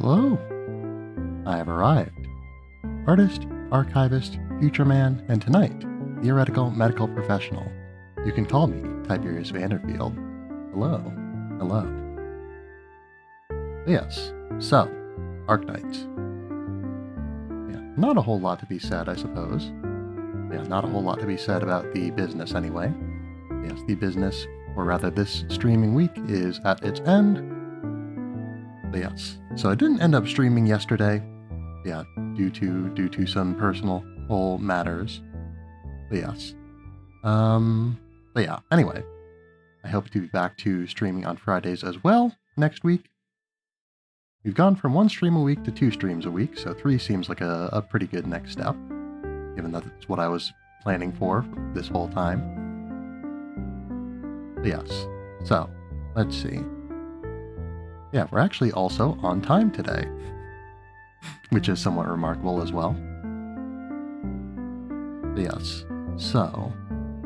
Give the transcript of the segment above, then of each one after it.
Hello. I have arrived. Artist, archivist, future man, and tonight, theoretical medical professional. You can call me Tiberius Vanderfield. Hello. Hello. Yes, so, Arknights. Yeah, not a whole lot to be said, I suppose. Yeah, not a whole lot to be said about the business anyway. Yes, the business, or rather this streaming week, is at its end. But yes, so I didn't end up streaming yesterday. Yeah, due to some personal matters. But yes. But yeah, anyway. I hope to be back to streaming on Fridays as well next week. We've gone from 1 stream a week to 2 streams a week, so 3 seems like a pretty good next step, given that it's what I was planning for this whole time. But yes, so, let's see. Yeah, we're actually also on time today, which is somewhat remarkable as well. But yes, so,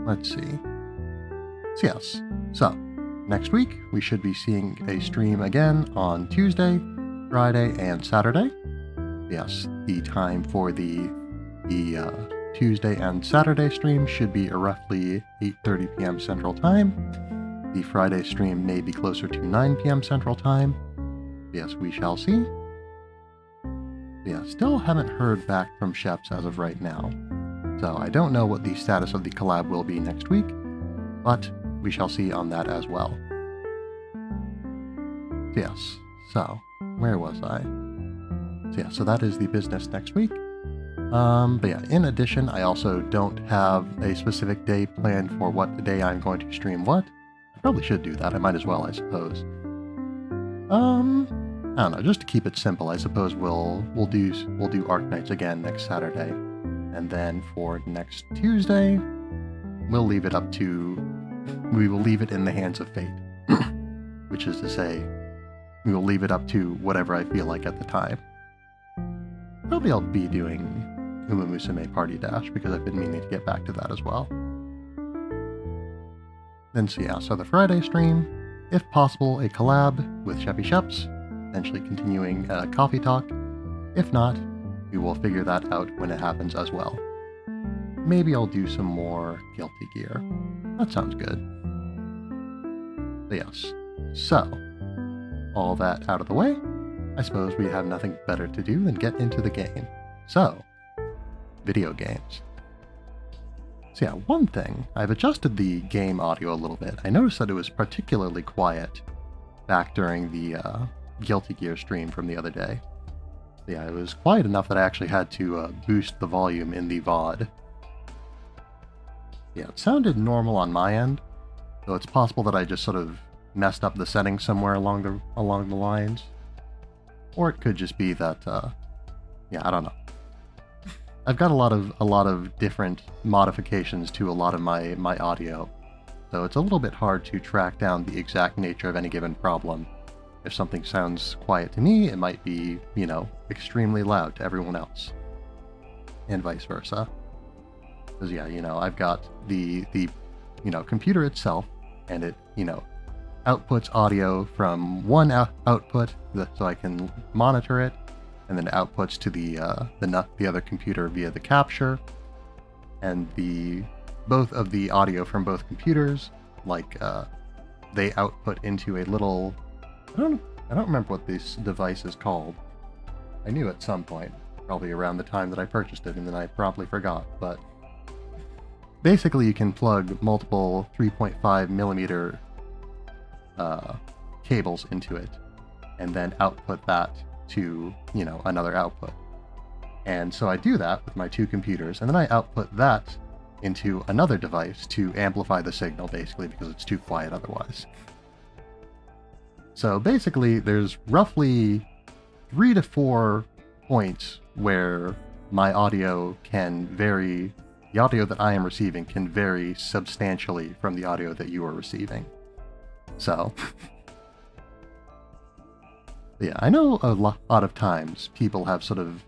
let's see. So yes, so, next week we should be seeing a stream again on Tuesday, Friday, and Saturday. Yes, the time for the Tuesday and Saturday stream should be roughly 8:30 p.m. Central Time. The Friday stream may be closer to 9 p.m. Central Time. Yes, we shall see. Yeah, still haven't heard back from Sheps as of right now. So I don't know what the status of the collab will be next week, but we shall see on that as well. Yes, so, where was I? So yeah, so that is the business next week. But yeah, in addition, I also don't have a specific day planned for what day I'm going to stream what. I probably should do that, I might as well, I suppose. I don't know, just to keep it simple, I suppose we'll do Arknights again next Saturday. And then for next Tuesday, we will leave it in the hands of fate. Which is to say, we will leave it up to whatever I feel like at the time. Probably I'll be doing Uma Musume Party Dash, because I've been meaning to get back to that as well. Then so yeah, so the Friday stream, if possible, a collab with Sheppy Sheps, eventually continuing Coffee Talk. If not, we will figure that out when it happens as well. Maybe I'll do some more Guilty Gear. That sounds good. But yes, so, all that out of the way, I suppose we have nothing better to do than get into the game. So, video games. So yeah, one thing, I've adjusted the game audio a little bit. I noticed that it was particularly quiet back during the Guilty Gear stream from the other day. Yeah, it was quiet enough that I actually had to boost the volume in the VOD. Yeah, it sounded normal on my end, though it's possible that I just sort of messed up the settings somewhere along the lines. Or it could just be that, yeah, I don't know. I've got a lot of different modifications to a lot of my audio, so it's a little bit hard to track down the exact nature of any given problem. If something sounds quiet to me, it might be, you know, extremely loud to everyone else. And vice versa. Because yeah, you know, I've got the computer itself, and it, you know, outputs audio from one output so I can monitor it, and then outputs to the other computer via the capture, and both of the audio from both computers, like they output into a little, I don't remember what this device is called. I knew at some point, probably around the time that I purchased it, and then I probably forgot, but basically you can plug multiple 3.5 millimeter cables into it, and then output that to, you know, another output. And so I do that with my 2 computers, and then I output that into another device to amplify the signal, basically, because it's too quiet otherwise. So basically, there's roughly 3 to 4 points where my audio can vary, the audio that I am receiving can vary substantially from the audio that you are receiving. So, yeah, I know a lot of times people have sort of,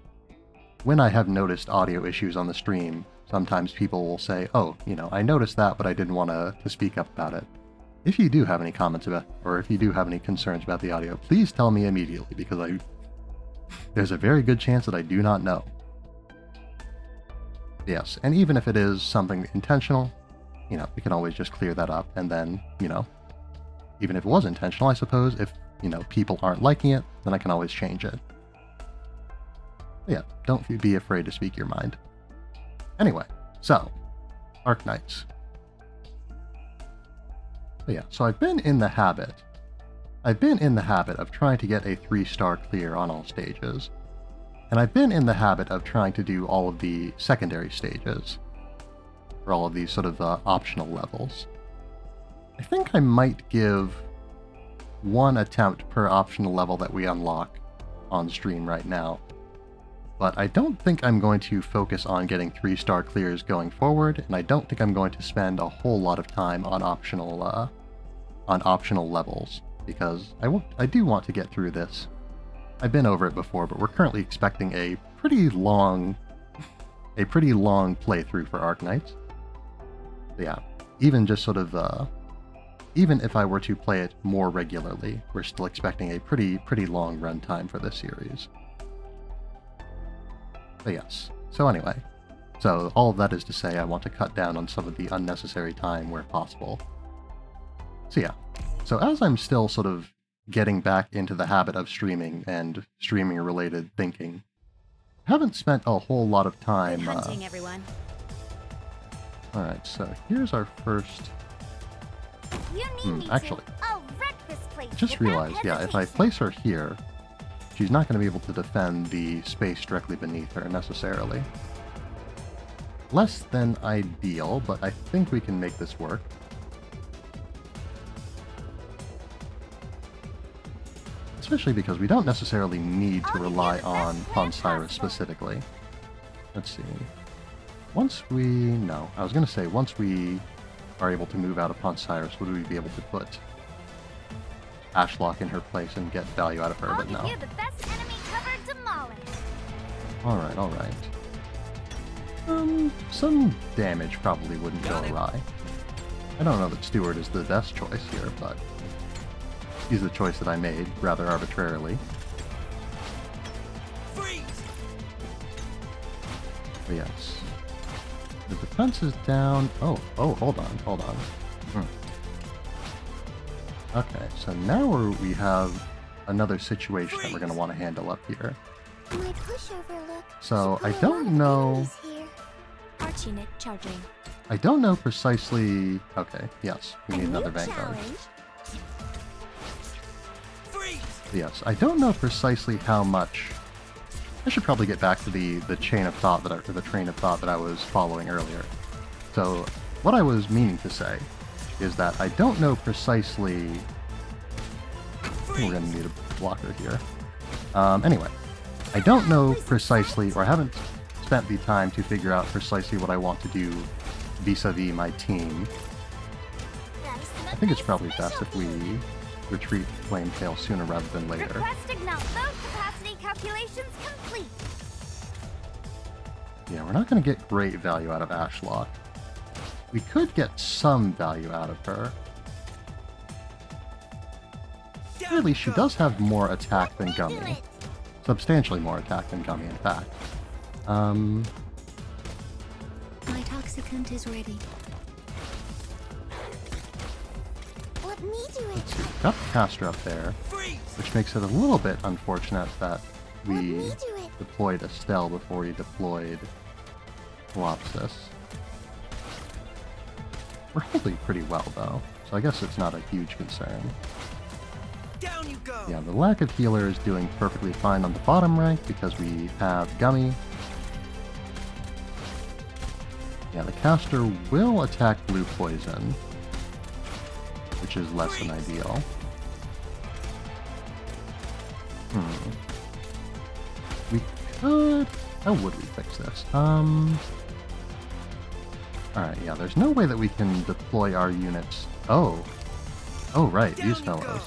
when I have noticed audio issues on the stream, sometimes people will say, oh, you know, I noticed that, but I didn't want to speak up about it. If you do have any comments about, or if you do have any concerns about the audio, please tell me immediately, because There's a very good chance that I do not know. Yes, and even if it is something intentional, you know, we can always just clear that up, and then, you know, even if it was intentional, I suppose, if, you know, people aren't liking it, then I can always change it. But yeah, don't be afraid to speak your mind. Anyway, so, Arknights. But yeah, so I've been in the habit of trying to get a 3-star clear on all stages. And I've been in the habit of trying to do all of the secondary stages, for all of these sort of optional levels. I think I might give one attempt per optional level that we unlock on stream right now. But I don't think I'm going to focus on getting 3-star clears going forward, and I don't think I'm going to spend a whole lot of time on optional levels, because I do want to get through this. I've been over it before, but we're currently expecting a pretty long playthrough for Arknights. So yeah, even just sort of, even if I were to play it more regularly, we're still expecting a pretty long runtime for this series. But yes, so anyway, so all of that is to say I want to cut down on some of the unnecessary time where possible. So yeah, so as I'm still sort of getting back into the habit of streaming and streaming-related thinking, I haven't spent a whole lot of time. Good hunting, everyone. All right, so here's our first. Actually, I just realized, yeah, if I place her here, she's not going to be able to defend the space directly beneath her necessarily. Less than ideal, but I think we can make this work. Especially because we don't necessarily need to rely on Conclusiion specifically. Let's see. Once we are able to move out of Conclusiion, would we be able to put Ashlock in her place and get value out of her? But no. Alright. Some damage probably wouldn't go awry. I don't know that Steward is the best choice here, but he's the choice that I made, rather arbitrarily. Freeze! But yes. The defense is down. Oh, hold on. Okay, so now we have another situation that we're going to want to handle up here. So I don't know. I don't know precisely. Okay, yes, we need another Vanguard. Yes, I don't know precisely how much. I should probably get back to the train of thought that I was following earlier. So what I was meaning to say is that I don't know precisely. We're going to need a blocker here. Anyway, I don't know precisely, or I haven't spent the time to figure out precisely what I want to do vis-a-vis my team. I think it's probably best if we retreat Flametail sooner rather than later. Yeah, we're not going to get great value out of Ashlock. We could get some value out of her. Really, she does have more attack than Gummy. Substantially more attack than Gummy, in fact. My toxicant is ready. Let's see, we've got the caster up there, which makes it a little bit unfortunate that we deployed Estelle before we deployed Colossus. We're holding pretty well, though, so I guess it's not a huge concern. Down you go. Yeah, the lack of healer is doing perfectly fine on the bottom rank because we have Gummy. Yeah, the caster will attack blue poison, which is less than ideal. We could... How would we fix this? Alright, yeah, there's no way that we can deploy our units. Oh, right, these fellows.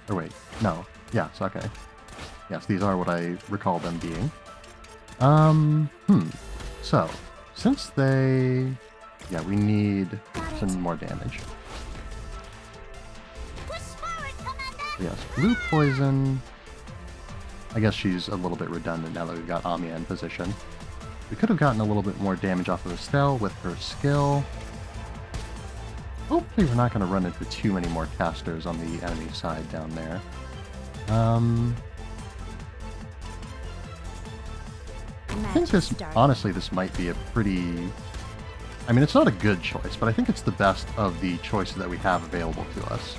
Or wait, no. Yes, okay. Yes, these are what I recall them being. So, since they... Yeah, we need some more damage. Yes, blue poison I guess she's a little bit redundant now that we've got Amiya in position. We could have gotten a little bit more damage off of Estelle with her skill. Hopefully we're not going to run into too many more casters on the enemy side down there. I think this, honestly, this might be a pretty... I mean, it's not a good choice, but I think it's the best of the choices that we have available to us.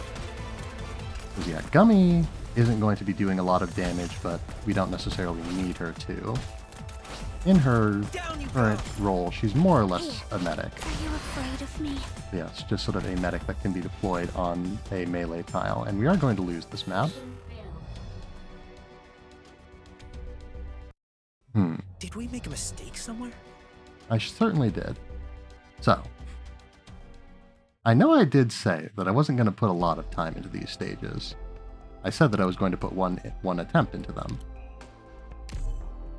Because, yeah, Gummy isn't going to be doing a lot of damage, but we don't necessarily need her to. In her current role, she's more or less a medic. Are you afraid of me? Yes, just sort of a medic that can be deployed on a melee tile, and we are going to lose this map. Did we make a mistake somewhere? I certainly did. So, I know I did say that I wasn't going to put a lot of time into these stages. I said that I was going to put one attempt into them.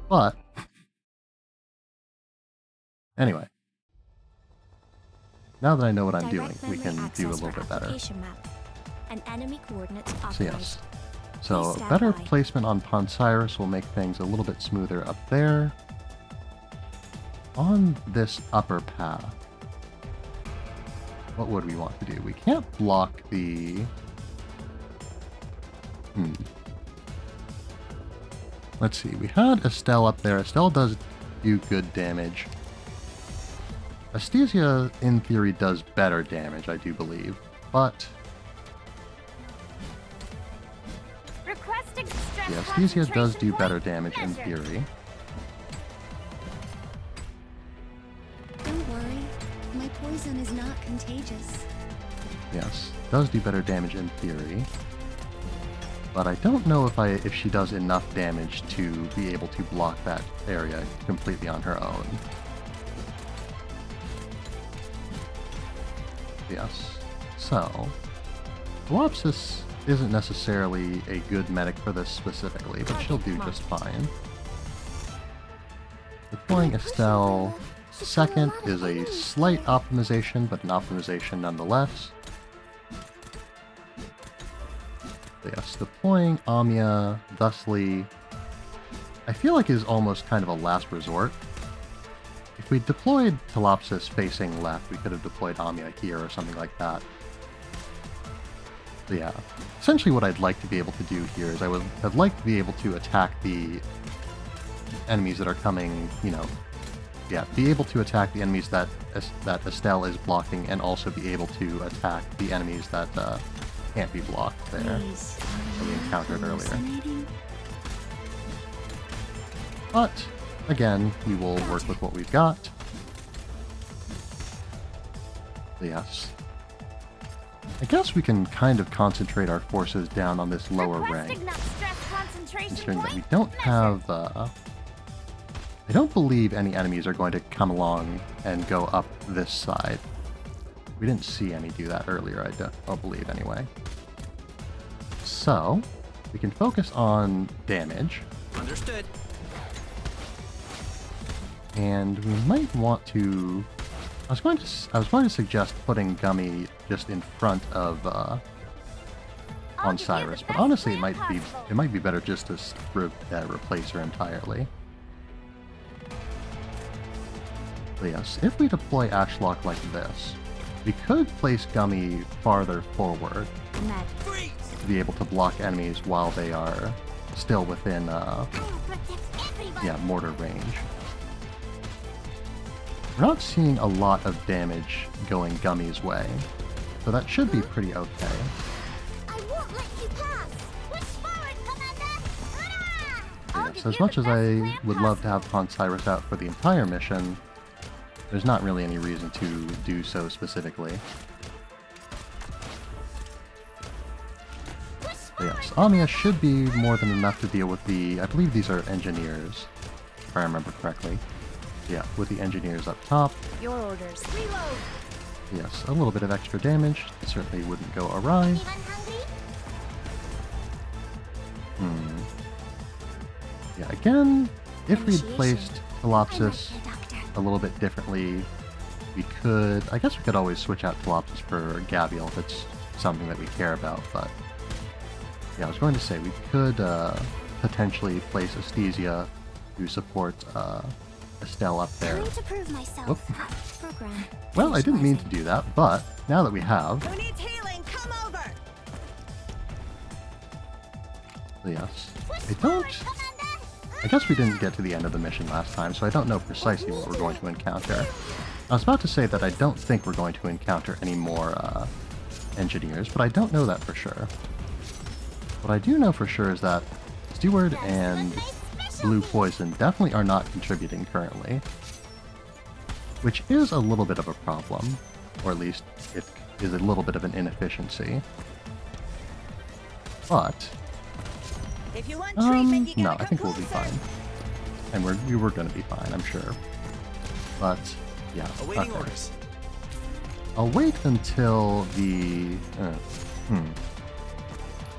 But, anyway. Now that I know what I'm doing, we can do a little bit better. An enemy coordinates So yes. So better placement on Poncyrus will make things a little bit smoother up there. On this upper path, what would we want to do? We can't block the... Let's see, we had Estelle up there. Estelle does do good damage. Aesthesia, in theory, does better damage, I do believe, but... Yeah, Aesthesia does do better damage in theory. Don't worry, my poison is not contagious. Yes, does do better damage in theory. But I don't know if she does enough damage to be able to block that area completely on her own. Yes. So, Colossus isn't necessarily a good medic for this specifically, but she'll do just fine. Deploying Estelle second is a slight optimization, but an optimization nonetheless. Yes, deploying Amiya thusly, I feel like is almost kind of a last resort. If we deployed Telopsis facing left, we could have deployed Amiya here or something like that. But yeah, essentially what I'd like to be able to do here is I'd like to be able to attack the enemies that are coming, you know, yeah, be able to attack the enemies that Estelle is blocking, and also be able to attack the enemies that can't be blocked there that we encountered earlier. But, again, we will work with what we've got. Yes. I guess we can kind of concentrate our forces down on this lower rank, considering that we don't have, I don't believe any enemies are going to come along and go up this side. We didn't see any do that earlier, I don't believe anyway. So, we can focus on damage. Understood. And we might want to... I was going to suggest putting Gummy just in front of Osiris, but honestly, it might be better just to replace her entirely. But yes, if we deploy Ashlock like this, we could place Gummy farther forward to be able to block enemies while they are still within mortar range. We're not seeing a lot of damage going Gummy's way, so that should be pretty okay. I won't let you pass. Push forward, Commander. Yes, as much as I would love to have Poncyrus out for the entire mission, there's not really any reason to do so specifically. But yes, Amiya should be more than enough to deal with the... I believe these are engineers, if I remember correctly. Yeah, with the engineers up top. Your orders. Reload. Yes, a little bit of extra damage. Certainly wouldn't go awry. Yeah, again, if we'd placed Telopsis a little bit differently, we could... I guess we could always switch out Telopsis for Gabriel if it's something that we care about, but... Yeah, I was going to say, we could potentially place Aesthesia to support Estelle up there. Trying to prove myself. Whoop. Program. Well, I didn't mean to do that, but now that we have, Who needs healing? Come over! yes, I don't. I guess we didn't get to the end of the mission last time, so I don't know precisely what we're going to encounter. I was about to say that I don't think we're going to encounter any more engineers, but I don't know that for sure. What I do know for sure is that Steward and Blue Poison definitely are not contributing currently, which is a little bit of a problem, or at least it is a little bit of an inefficiency. But If you want treatment, you no, gotta I think we'll be closer. fine. And we were going to be fine, I'm sure. But, yeah. Awaiting okay. orders. I'll wait until the...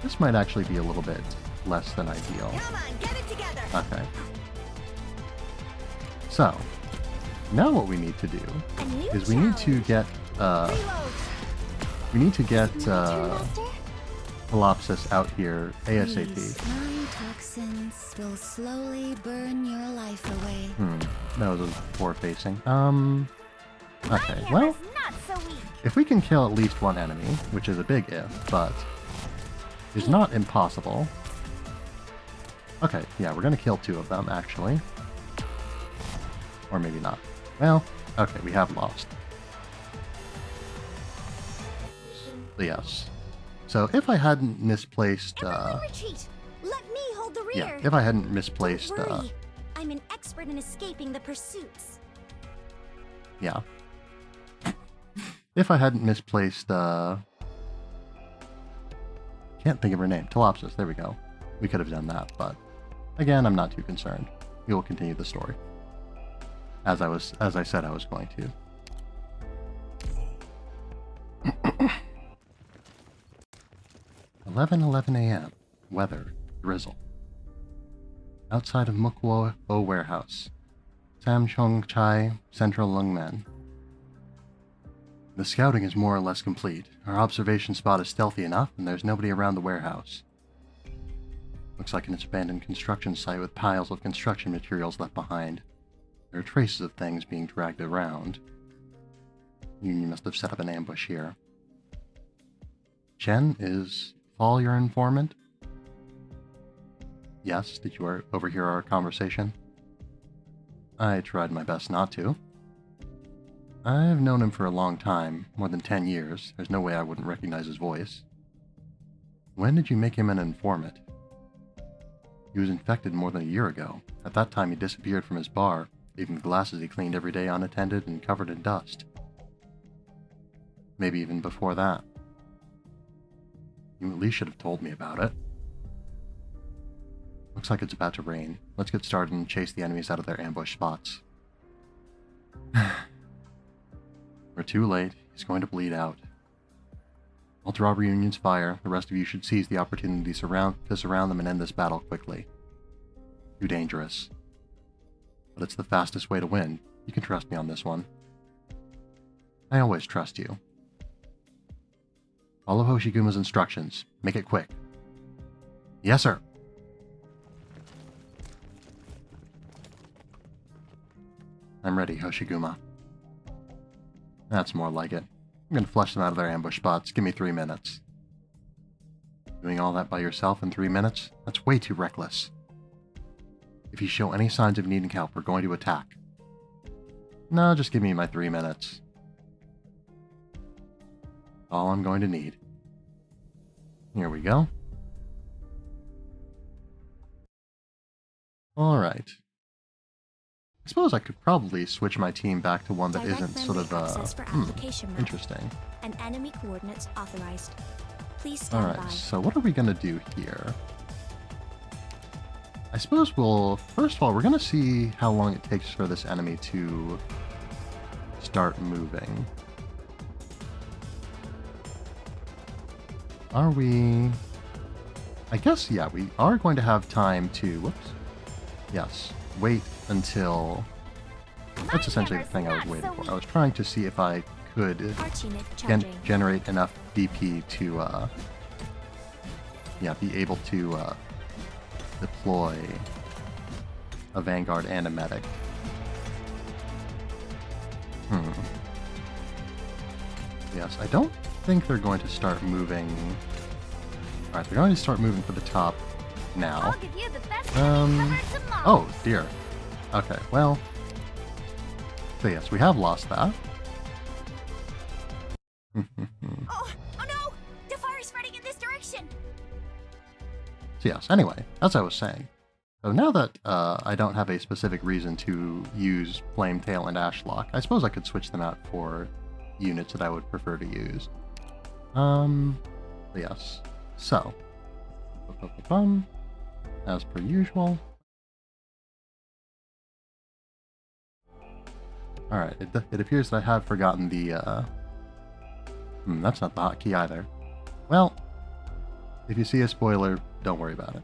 This might actually be a little bit less than ideal. Come on, get it together. Okay. So, now what we need to do A new is we need to get... Reload. we need to get My turn, Master? Colossus out here These ASAP. 9 toxins will slowly burn your life away. That was a poor facing. Okay, My well... hammer's not so weak. If we can kill at least one enemy, which is a big if, but is not impossible. Okay, yeah, we're gonna kill 2 of them, actually. Or maybe not. Well, okay, we have lost. Yes. So if I hadn't misplaced, Everyone retreat. Let me hold the rear. yeah, if I hadn't misplaced, Don't worry. I'm an expert in escaping the pursuits. yeah. If I hadn't misplaced, can't think of her name. Telopsis, there we go. We could have done that, but again, I'm not too concerned. We will continue the story. As I said I was going to. 11:11 a.m. Weather, drizzle. Outside of Mukwo O warehouse. Samchong Chai, Central Lungmen. The scouting is more or less complete. Our observation spot is stealthy enough, and there's nobody around the warehouse. Looks like an abandoned construction site with piles of construction materials left behind. There are traces of things being dragged around. Union must have set up an ambush here. Chen, is Fall your informant? Yes, did you overhear our conversation? I tried my best not to. I've known him for a long time, more than 10 years. There's no way I wouldn't recognize his voice. When did you make him an informant? He was infected more than a year ago. At that time he disappeared from his bar, leaving the glasses he cleaned every day unattended and covered in dust. Maybe even before that. You at least should have told me about it. Looks like it's about to rain. Let's get started and chase the enemies out of their ambush spots. We're too late. He's going to bleed out. I'll draw Reunion's fire. The rest of you should seize the opportunity to surround them and end this battle quickly. Too dangerous. But it's the fastest way to win. You can trust me on this one. I always trust you. Follow Hoshiguma's instructions. Make it quick. Yes, sir. I'm ready, Hoshiguma. That's more like it. I'm gonna flush them out of their ambush spots. Give me 3 minutes. Doing all that by yourself in 3 minutes? That's way too reckless. If you show any signs of needing help, we're going to attack. No, just give me my 3 minutes. All I'm going to need. Here we go. Alright. I suppose I could probably switch my team back to one that Direct isn't sort memory of, access for application mode. interesting. And enemy coordinates authorized. Please stand Alright, by. so what are we gonna do here? I suppose we'll... First of all, we're gonna see how long it takes for this enemy to start moving. Are we... I guess, yeah, we are going to have time to... Whoops. Yes. Wait until... That's essentially the thing I was waiting for. I was trying to see if I could Arch unit charging. generate enough DP to, yeah, be able to deploy a Vanguard and a Medic. Yes, I don't think they're going to start moving... Alright, they're going to start moving to the top now. I'll give you the best cover tomorrow. Oh, dear. Okay, well... So yes, we have lost that. Oh no! The fire is spreading in this direction. So yes, anyway, as I was saying. So now that I don't have a specific reason to use Flametail and Ashlock, I suppose I could switch them out for units that I would prefer to use. Yes. So, as per usual. Alright, it appears that I have forgotten the, that's not the hotkey either. Well, if you see a spoiler, don't worry about it.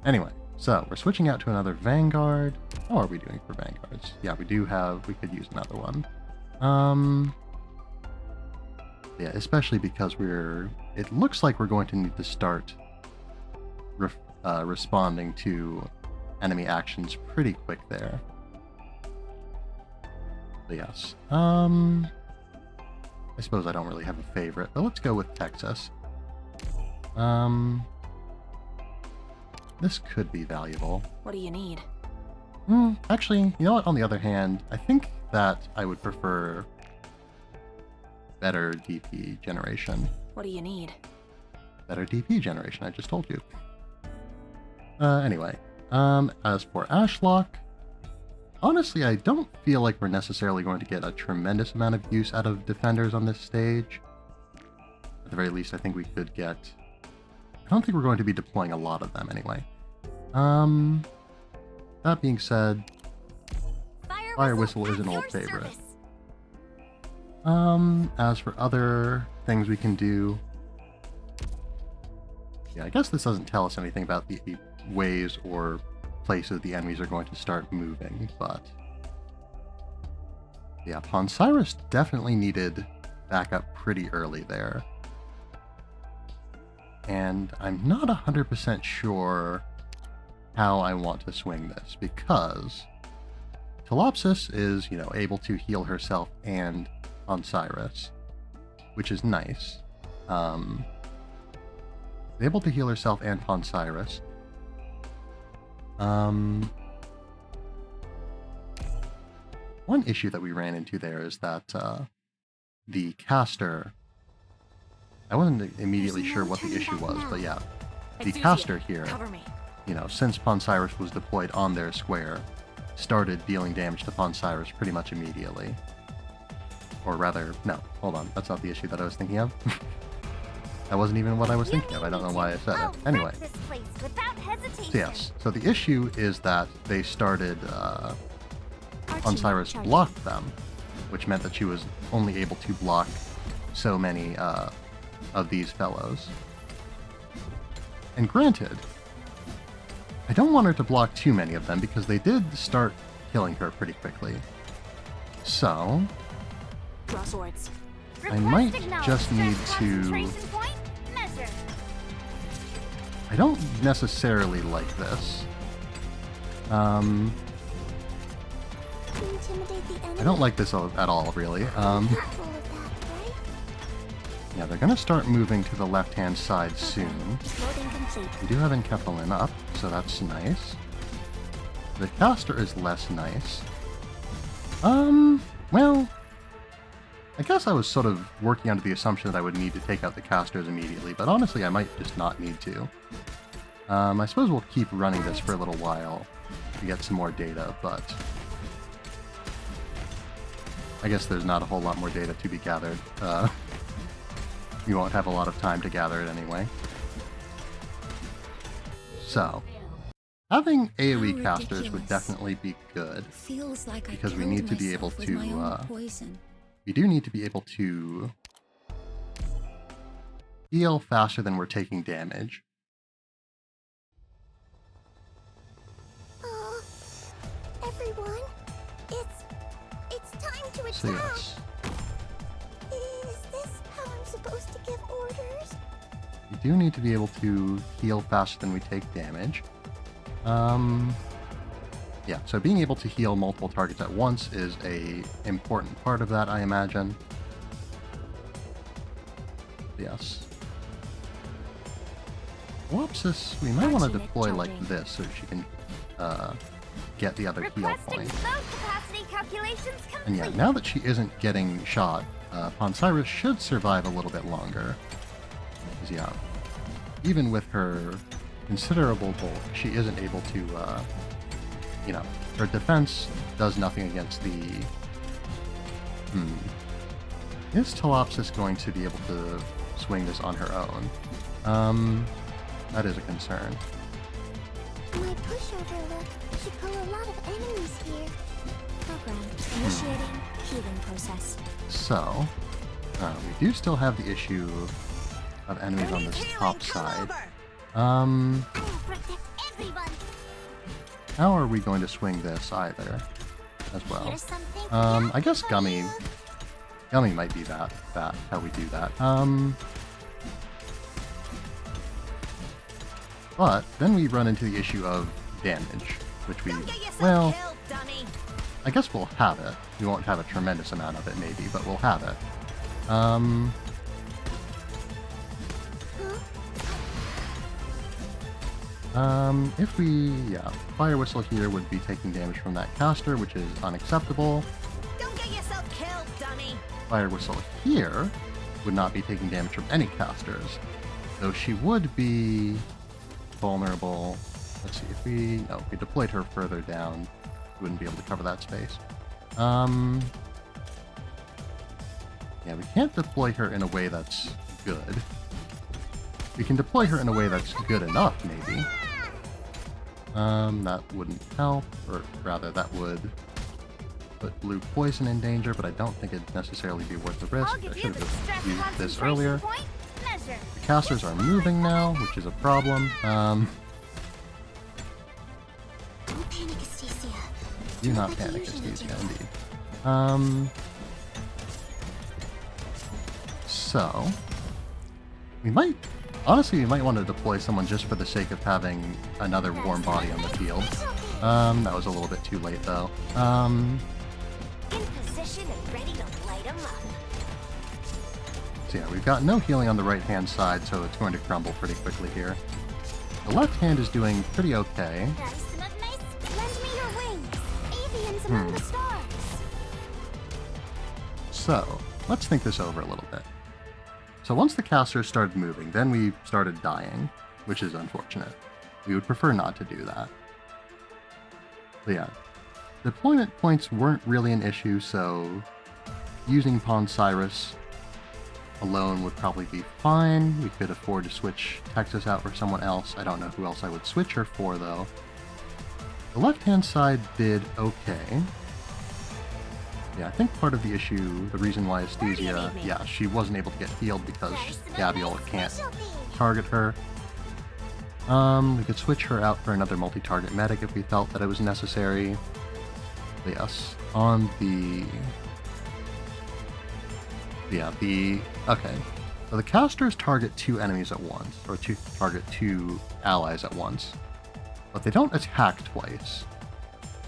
Anyway, so we're switching out to another Vanguard. How are we doing for Vanguards? Yeah, we could use another one. Yeah, especially because it looks like we're going to need to start responding to enemy actions pretty quick there. But yes, I suppose I don't really have a favorite, but let's go with Texas. This could be valuable. What do you need? Actually, you know what? On the other hand, I think that I would prefer better DP generation. What do you need? Better DP generation, I just told you. Anyway, as for Ashlock, honestly, I don't feel like we're necessarily going to get a tremendous amount of use out of defenders on this stage. At the very least, I think we could get... I don't think we're going to be deploying a lot of them anyway. That being said, Fire Whistle is an old favorite. As for other things we can do... Yeah, I guess this doesn't tell us anything about the ways or places the enemies are going to start moving, but... Yeah, Poncyrus definitely needed backup pretty early there. And I'm not 100% sure how I want to swing this, because Telopsis is, able to heal herself and Poncyrus, which is nice. Able to heal herself and Poncyrus. One issue that we ran into there is that the caster... I wasn't immediately sure what the issue was, but yeah. The caster here, Cover me. Since Poncyrus was deployed on their square, started dealing damage to Poncyrus pretty much immediately. Or rather, no, hold on, that's not the issue that I was thinking of. That wasn't even what I was thinking of, I don't know why I said it. Anyway. This place without hesitation. So yes, so the issue is that they started, Poncyrus blocked them, which meant that she was only able to block so many, of these fellows. And granted, I don't want her to block too many of them because they did start killing her pretty quickly. So, Draw swords. I might just need to... Concentration point measured. I don't necessarily like this. Intimidate the enemy. I don't like this at all, really. Careful with that, right? Yeah, they're gonna start moving to the left-hand side soon. Loading complete. We do have Enkephalin up, so that's nice. The caster is less nice. Well, I guess I was sort of working under the assumption that I would need to take out the casters immediately, but honestly I might just not need to. I suppose we'll keep running this for a little while to get some more data, but I guess there's not a whole lot more data to be gathered. You won't have a lot of time to gather it anyway. So, having AoE casters would definitely be good, Feels like because I we need to be able killed myself with to, my own poison. we do need to be able to heal faster than we're taking damage. Everyone, it's time to attack. So yes. Is this how I'm supposed to give orders? We do need to be able to heal faster than we take damage. Yeah, so being able to heal multiple targets at once is a important part of that, I imagine. Yes. Whoopsis, we might want to deploy like this so she can get the other heal Requesting point. flow capacity calculations complete. And yeah, now that she isn't getting shot, Ponsyrus should survive a little bit longer. Because yeah, even with her considerable bulk, she isn't able to, you know, her defense does nothing against the... Is Telopsis going to be able to swing this on her own? That is a concern. My pushover look should pull a lot of enemies here. Program initiating healing process. So, we do still have the issue of enemies Who on needs this healing? top Come side. over. I will protect everyone. How are we going to swing this either? As well. Here's something I guess for Gummy you. might be that how we do that. But then we run into the issue of damage, which we, Don't get yourself well, killed, dummy. I guess we'll have it. We won't have a tremendous amount of it maybe, but we'll have it. If we, yeah, Fire Whistle here would be taking damage from that caster, which is unacceptable. Don't get yourself killed, dummy. Fire Whistle here would not be taking damage from any casters, though she would be vulnerable. Let's see, if we deployed her further down, we wouldn't be able to cover that space. Yeah, we can't deploy her in a way that's good. We can deploy her in a way that's good enough, maybe. That wouldn't help, or rather, that would put blue poison in danger, but I don't think it'd necessarily be worth the risk. I'll I give you should the have stress used this concentration earlier. point measure. The casters are moving now, which is a problem. Don't panic, Astacia. Do not like you panic, usually Astacia, do. indeed. So, we might want to deploy someone just for the sake of having another warm body on the field. That was a little bit too late, though. In position and ready to light 'em up. So yeah, we've got no healing on the right-hand side, so it's going to crumble pretty quickly here. The left hand is doing pretty okay. Nice and nice. Lend me your wings. Avians among the stars. So, let's think this over a little bit. So once the casters started moving, then we started dying, which is unfortunate. We would prefer not to do that. But yeah, deployment points weren't really an issue, so using Ponsyrus alone would probably be fine. We could afford to switch Texas out for someone else. I don't know who else I would switch her for, though. The left-hand side did okay. Yeah, I think part of the issue, the reason why Astacia, yeah, she wasn't able to get healed because Gabriel can't target her. We could switch her out for another multi-target medic if we felt that it was necessary. But yes, on the... Yeah, okay. So the casters target 2 enemies at once, or target 2 allies at once. But they don't attack twice.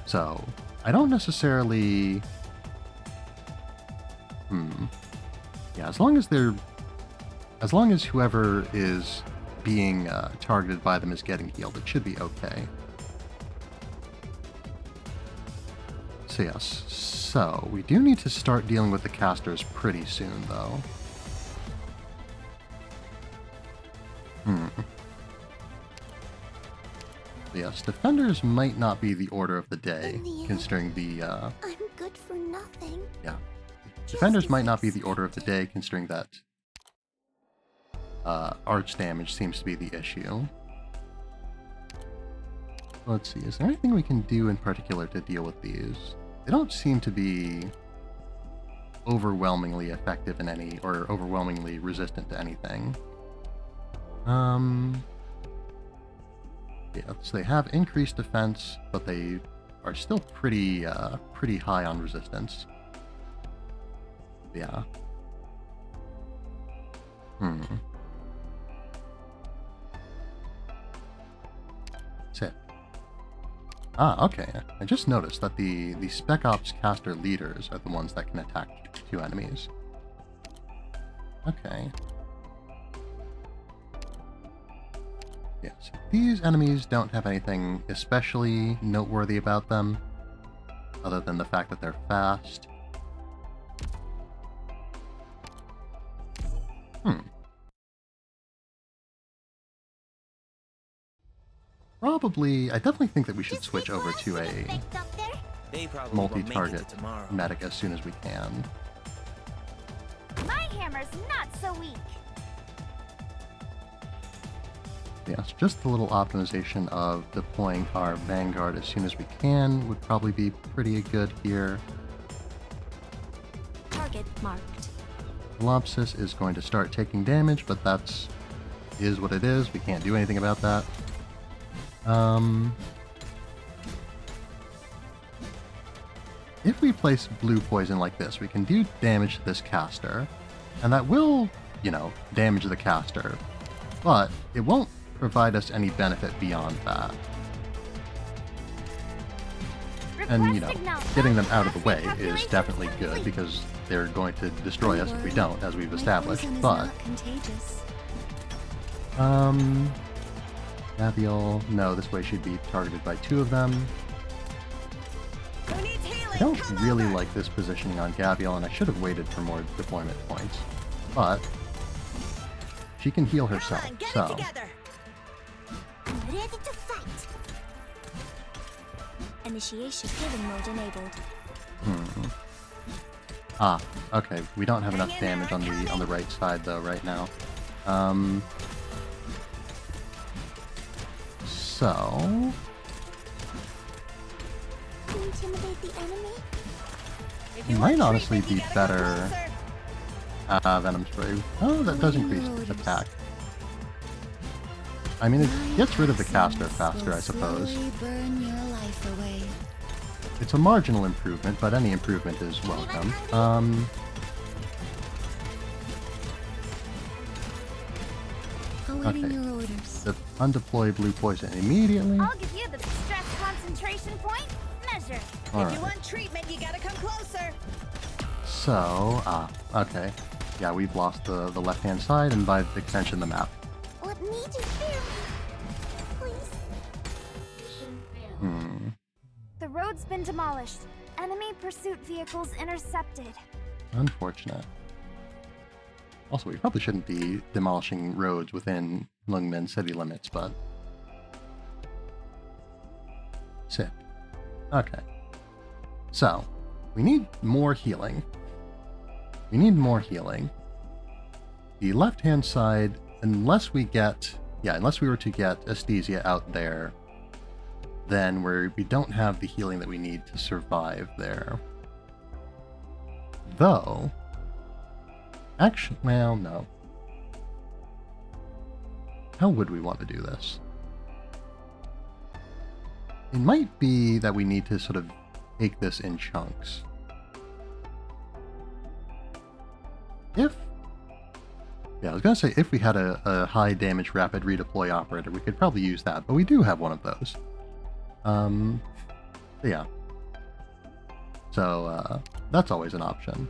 So, I don't necessarily... Yeah, as long as whoever is being targeted by them is getting healed, it should be okay. So yes, so we do need to start dealing with the casters pretty soon, though. Yes, defenders might not be the order of the day, considering the, I'm good for nothing. yeah. Defenders might not be the order of the day, considering that arch damage seems to be the issue. Let's see, is there anything we can do in particular to deal with these? They don't seem to be overwhelmingly effective in any, or overwhelmingly resistant to anything. Yeah, so they have increased defense, but they are still pretty high on resistance. Yeah. Ah, okay. I just noticed that the Spec Ops caster leaders are the ones that can attack 2 enemies. Okay. Yes, these enemies don't have anything especially noteworthy about them, other than the fact that they're fast. Probably, I definitely think that we should switch over to a Big doctor. They probably won't make multi-target it to tomorrow. medic as soon as we can. My hammer's not so weak. Yes, just a little optimization of deploying our Vanguard as soon as we can would probably be pretty good here. Target marked. Lopsis is going to start taking damage, but is what it is. We can't do anything about that. If we place blue poison like this, we can do damage to this caster, and that will, damage the caster, but it won't provide us any benefit beyond that. And, getting them out of the way is definitely good, because they're going to destroy us if we don't, as we've established, but... Gavial, no, this way should be targeted by 2 of them. I don't really like this positioning on Gavial, and I should have waited for more deployment points. But she can heal herself, so... I'm ready to fight. Initiation healing mode enabled. Ah, okay, we don't have enough damage on the right side though right now. So... To intimidate the enemy? It might honestly be better... Venom Spray. Oh, that does increase attack. I mean, it gets rid of the caster faster, I suppose. Burn your life away. It's a marginal improvement, but any improvement is welcome. Awaiting Okay. your orders. Undeploy blue poison immediately. I'll give you the stress concentration point measure. If you Alright. want treatment, you gotta come closer. So, okay. Yeah, we've lost the left-hand side, and by extension the map. Let me do film. Please. The road's been demolished. Enemy pursuit vehicles intercepted. Unfortunate. Also, we probably shouldn't be demolishing roads within Lungmen city limits, but... Sick. Okay. So, we need more healing. We need more healing. The left-hand side, unless we were to get Aesthesia out there, then we don't have the healing that we need to survive there. Though... Actually, well, no. How would we want to do this? It might be that we need to sort of take this in chunks. I was gonna say if we had a high damage rapid redeploy operator, we could probably use that, but we do have one of those. Yeah. So, that's always an option.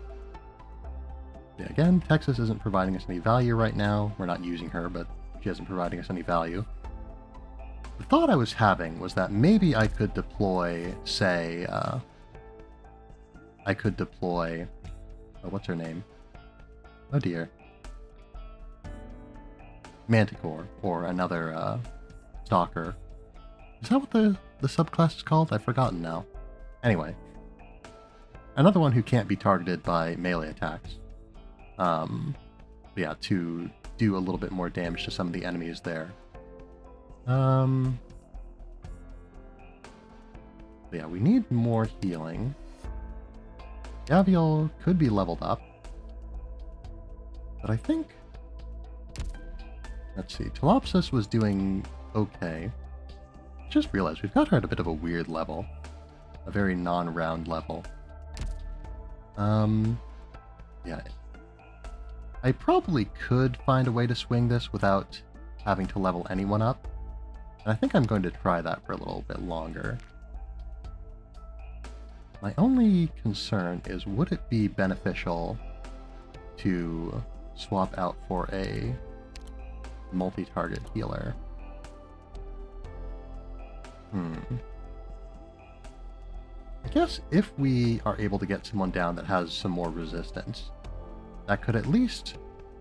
Yeah, again, Texas isn't providing us any value right now. We're not using her, but she isn't providing us any value. The thought I was having was that maybe I could deploy, say, what's her name? Oh dear. Manticore, or another, Stalker. Is that what the subclass is called? I've forgotten now. Anyway. Another one who can't be targeted by melee attacks. Yeah, to do a little bit more damage to some of the enemies there. Yeah, we need more healing. Gavial could be leveled up. But I think... Let's see, Telopsis was doing okay. Just realized we've got her at a bit of a weird level. A very non-round level. Yeah. I probably could find a way to swing this without having to level anyone up. And I think I'm going to try that for a little bit longer. My only concern is, would it be beneficial to swap out for a multi-target healer? I guess if we are able to get someone down that has some more resistance, that could at least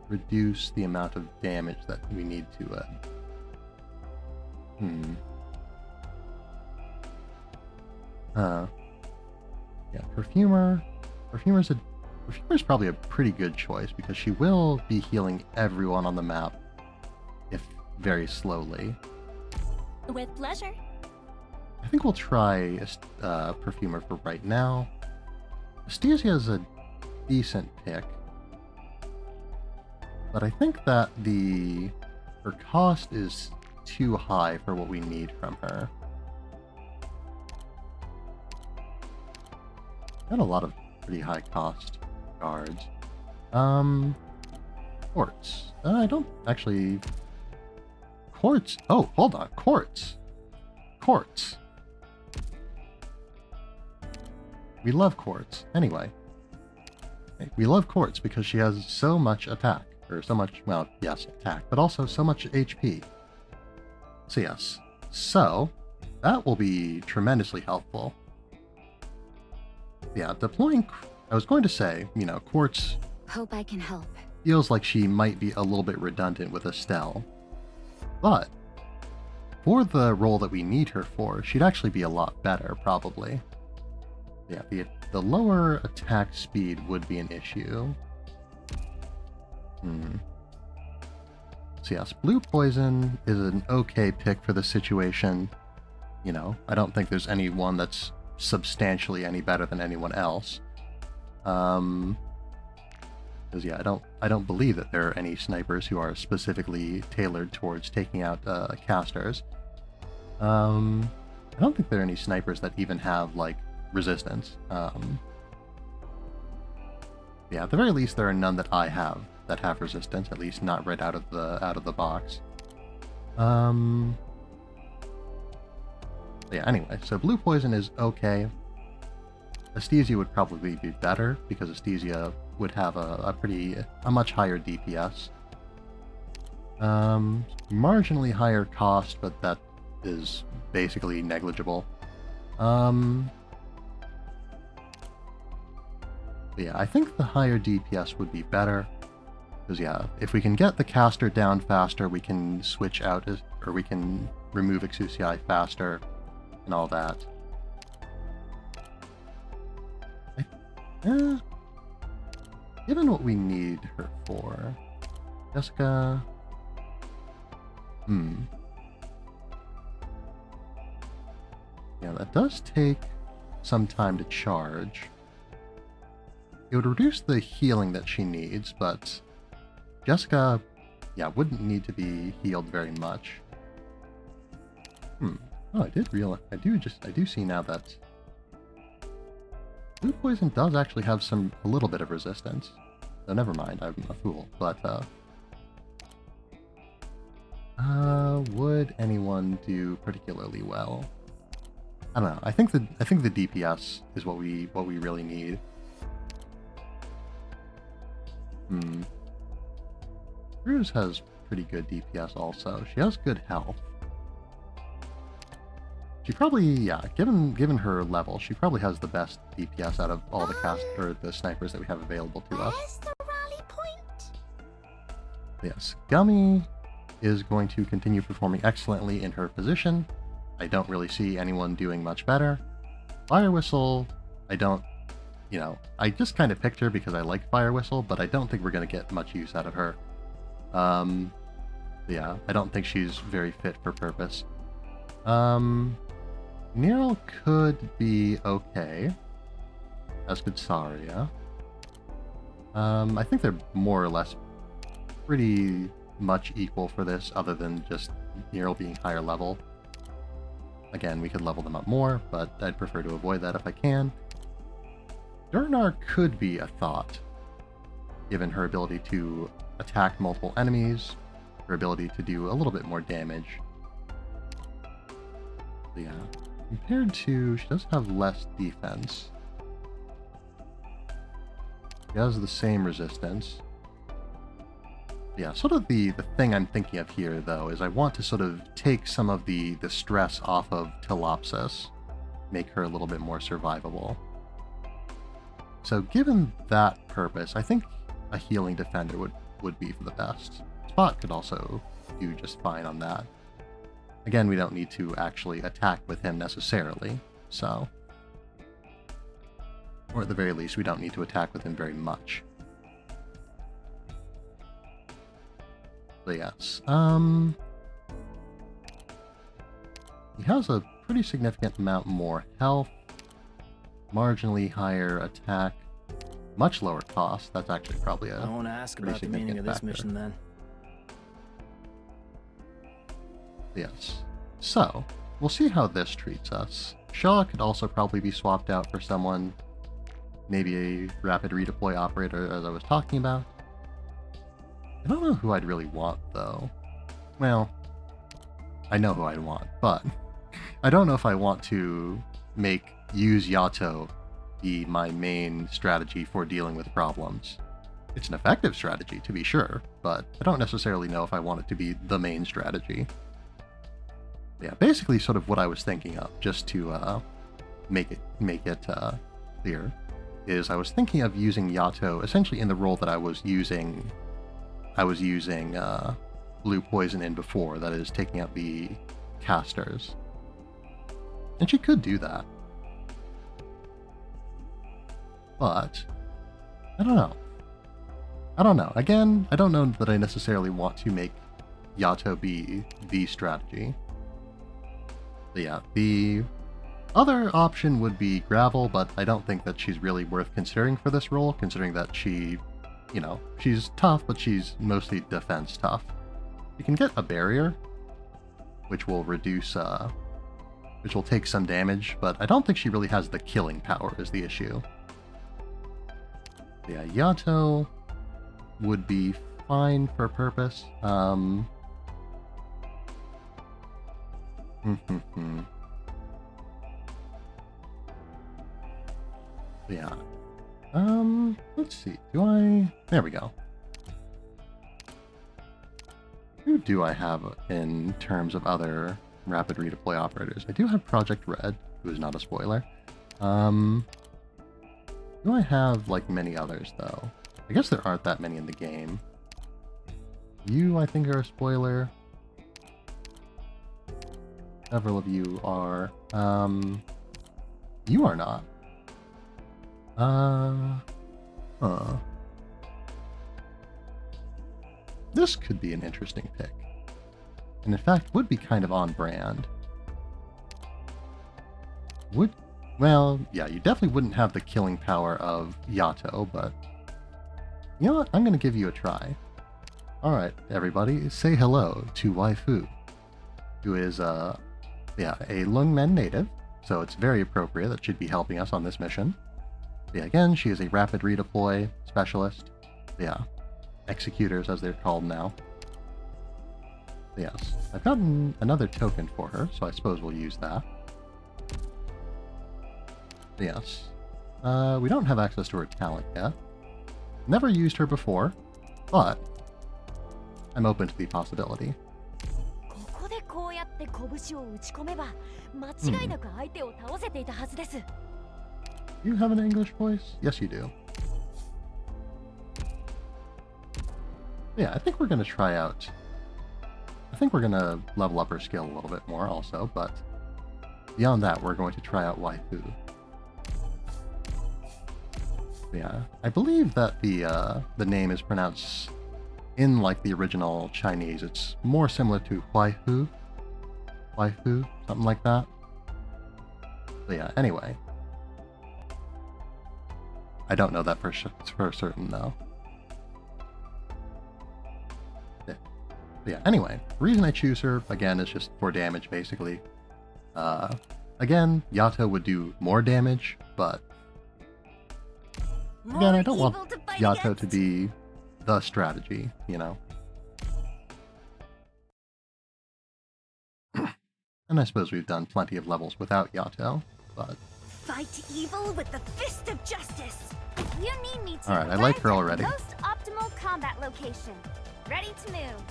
reduce the amount of damage that we need to yeah, Perfumer's probably a pretty good choice because she will be healing everyone on the map, if very slowly. With pleasure. I think we'll try Perfumer for right now. Astasia is a decent pick, but I think that her cost is too high for what we need from her. Got a lot of pretty high cost guards. Quartz. I don't actually... Quartz? Oh, hold on. Quartz. Quartz. We love Quartz. Anyway. We love Quartz because she has so much attack. Or so much, well, yes, attack, but also so much HP. So yes. So, that will be tremendously helpful. Yeah, deploying... I was going to say, you know, Quartz Hope I can help. feels like she might be a little bit redundant with Estelle. But, for the role that we need her for, she'd actually be a lot better, probably. Yeah, the lower attack speed would be an issue. So yes, Blue Poison is an okay pick for the situation. You know, I don't think there's anyone that's substantially any better than anyone else. Because yeah, I don't believe that there are any snipers who are specifically tailored towards taking out casters. I don't think there are any snipers that even have like resistance. Yeah, at the very least, there are none that I have that have resistance. At least not right out of the box. Yeah. Anyway, so Blue Poison is okay. Astasia would probably be better because Astasia would have a much higher DPS. Marginally higher cost, but that is basically negligible. Yeah, I think the higher DPS would be better. Because yeah, if we can get the caster down faster, we can switch out, or we can remove Conclusiion faster, and all that. Given what we need her for, Jessica... Yeah, that does take some time to charge. It would reduce the healing that she needs, but Jessica, yeah, wouldn't need to be healed very much. Oh, I do see now that Blue Poison does actually have a little bit of resistance. So never mind, I'm a fool. But would anyone do particularly well? I don't know. I think the DPS is what we really need. Cruz has pretty good DPS also. She has good health. She probably, yeah, given her level, she probably has the best DPS out of all the snipers that we have available to us. Where's the rally point? Yes, Gummy is going to continue performing excellently in her position. I don't really see anyone doing much better. Fire Whistle, I just kind of picked her because I like Fire Whistle, but I don't think we're going to get much use out of her. Yeah, I don't think she's very fit for purpose. Nero could be okay. As could Saria. I think they're more or less pretty much equal for this, other than just Nero being higher level. Again, we could level them up more, but I'd prefer to avoid that if I can. Durnar could be a thought, given her ability to attack multiple enemies, her ability to do a little bit more damage. Yeah, compared to, she does have less defense. She has the same resistance. Yeah, sort of the thing I'm thinking of here, though, is I want to sort of take some of the stress off of Telopsis, make her a little bit more survivable. So given that purpose, I think a healing defender would be for the best. Spot could also do just fine on that. Again, we don't need to actually attack with him necessarily, so... Or at the very least, we don't need to attack with him very much. But yes, he has a pretty significant amount more health, marginally higher attack, much lower cost. That's actually probably a I want to ask pretty about the meaning of this significant mission then. Yes. So, we'll see how this treats us. Shaw could also probably be swapped out for someone, maybe a rapid redeploy operator, as I was talking about. I don't know who I'd really want, though. Well, I know who I'd want, but I don't know if I want to use Yato be my main strategy for dealing with problems. It's an effective strategy, to be sure, but I don't necessarily know if I want it to be the main strategy. Yeah, basically sort of what I was thinking of, just to make it clear, is I was thinking of using Yato essentially in the role that I was using Blue Poison in before, that is, taking out the casters. And she could do that. But, I don't know. Again, I don't know that I necessarily want to make Yato be the strategy. But yeah, the other option would be Gravel, but I don't think that she's really worth considering for this role, considering that she, you know, she's tough, but she's mostly defense tough. You can get a barrier, which will reduce, which will take some damage, but I don't think she really has the killing power is the issue. Yeah, Yato would be fine for purpose. Yeah. Let's see. There we go. Who do I have in terms of other rapid redeploy operators? I do have Project Red, who is not a spoiler. Do I have, like, many others, though? I guess there aren't that many in the game. You, I think, are a spoiler. Several of you are. You are not. This could be an interesting pick. And in fact, would be kind of on brand. Well, yeah, you definitely wouldn't have the killing power of Yato, but... You know what? I'm going to give you a try. Alright, everybody, say hello to Waifu, who is, a Lungmen native, so it's very appropriate that she'd be helping us on this mission. Yeah, again, she is a rapid redeploy specialist. Yeah, executors as they're called now. Yes, I've gotten another token for her, so I suppose we'll use that. Yes, we don't have access to her talent yet. Never used her before, but I'm open to the possibility. ここでこうやって拳を打ち込めば間違いなく相手を倒せていたはずです。 You have an English voice? Yes, you do. Yeah, I think we're going to try out... I think we're going to level up her skill a little bit more also, but beyond that, we're going to try out Waifu. Yeah, I believe that the name is pronounced in, like, the original Chinese. It's more similar to Waifu, something like that. But yeah, anyway. I don't know that for certain, though. Yeah, anyway, the reason I choose her, again, is just for damage, basically. Again, Yato would do more damage, but... Again, I don't want Yato to be the strategy, you know? And I suppose we've done plenty of levels without Yato, but... Fight evil with the fist of justice. You need me to. Alright, I like her arrive at already. Most optimal combat location. Ready to move.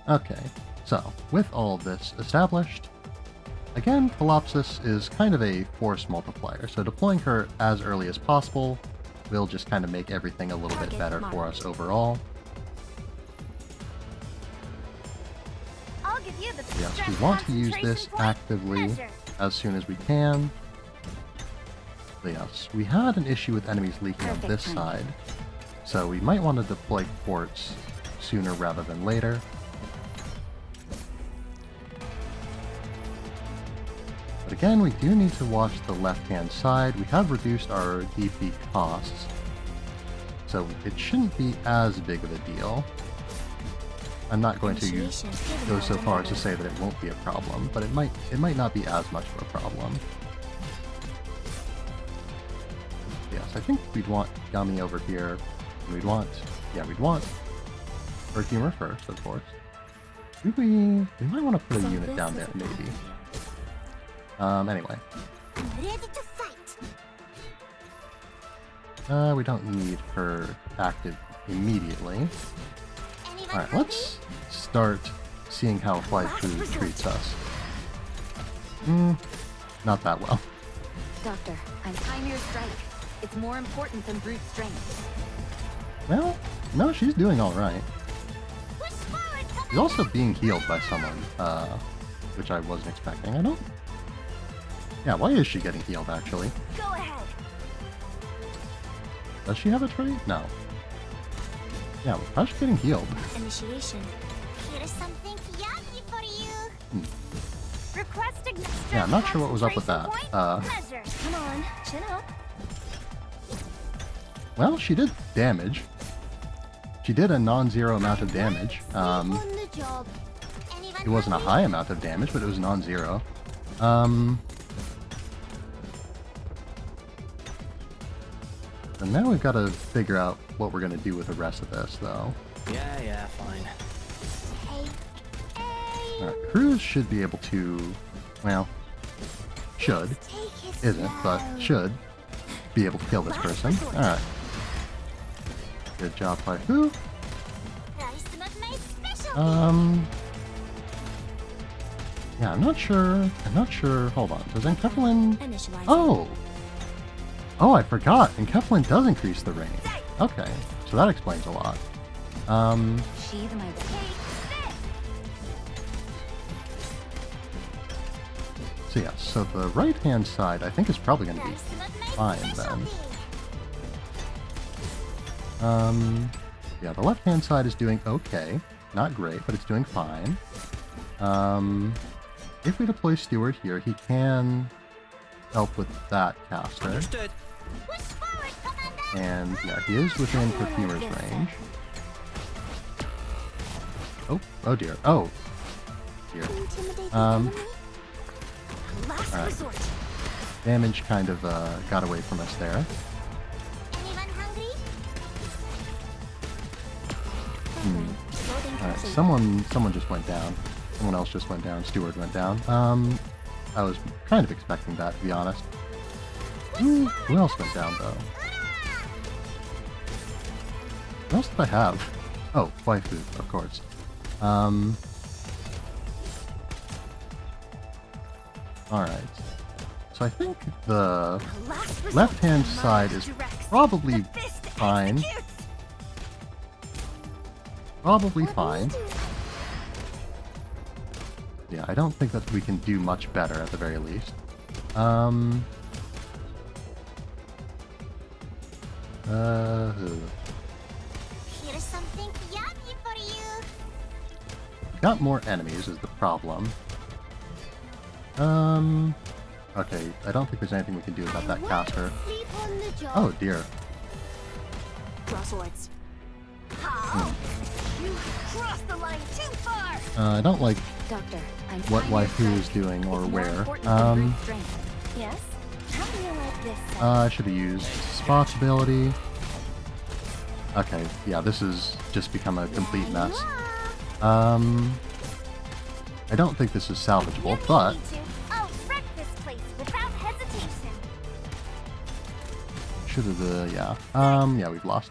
Okay, so with all of this established, again, Colopsis is kind of a force multiplier, so deploying her as early as possible will just kind of make everything a little bit better for us overall. I'll give you the Yes, we stress want to use concentration this point actively measure. as soon as we can. But yes, we had an issue with enemies leaking on this side, so we might want to deploy quartz sooner rather than later. But again, we do need to watch the left-hand side. We have reduced our DP costs, so it shouldn't be as big of a deal. I'm not going to go so far as to say that it won't be a problem, but it might not be as much of a problem. Yes, I think we'd want Gummy over here. And we'd want Perfumer first, of course. We might want to put a unit down there, maybe. Anyway. Ready to fight. We don't need her active immediately. Alright, let's start seeing how Waifu treats us. Not that well. Doctor, I'm Chimera Strike. It's more important than brute strength. Well, no, she's doing alright. Push forward, She's also being healed by someone, which I wasn't expecting. I don't... Yeah, why is she getting healed, actually? Go ahead. Does she have a trait? No. Yeah, how's she getting healed? Initiation. Here's something yummy for you. Requesting Yeah, I'm not sure what was up with that. Measure. Come on, chin up. Well, she did damage. She did a non-zero amount of damage. On the job. It wasn't a high amount of damage, but it was non-zero. And now we've got to figure out what we're going to do with the rest of this, though. Yeah, fine. Alright, Cruz should be able to... Well, should. Isn't, but should be able to kill this person. Alright. Good job, Waifu. Yeah, I'm not sure. Hold on. Does Enkephalin... Oh! Oh, I forgot. Enkephalin does increase the range. Okay, so that explains a lot. Sheathe my So yeah, so the right-hand side I think is probably going to be fine then. Yeah, the left-hand side is doing okay. Not great, but it's doing fine. If we deploy Steward here, he can help with that caster. Understood. And yeah, he is within Perfumer's range. Oh dear. Oh dear. Alright. Damage kind of got away from us there. Alright, someone just went down. Someone else just went down. Steward went down. I was kind of expecting that, to be honest. Who else went down, though? What else did I have? Oh, Waifu, of course. Alright. So I think the left-hand side is probably fine. Probably fine. Yeah, I don't think that we can do much better at the very least. Here's something yummy for you. Got more enemies is the problem. Okay, I don't think there's anything we can do about that caster. Sleep on the job. Oh dear. draw swords. You crossed the line too far. I don't like Doctor, I'm what Chimera Waifu is Strike. doing or It's more where. important than brute strength. Yes. How do you like this? I should have used Spot's ability. Okay, yeah, this has just become a complete mess. I don't think this is salvageable, but I'll wreck this place without hesitation. Yeah. Yeah, we've lost.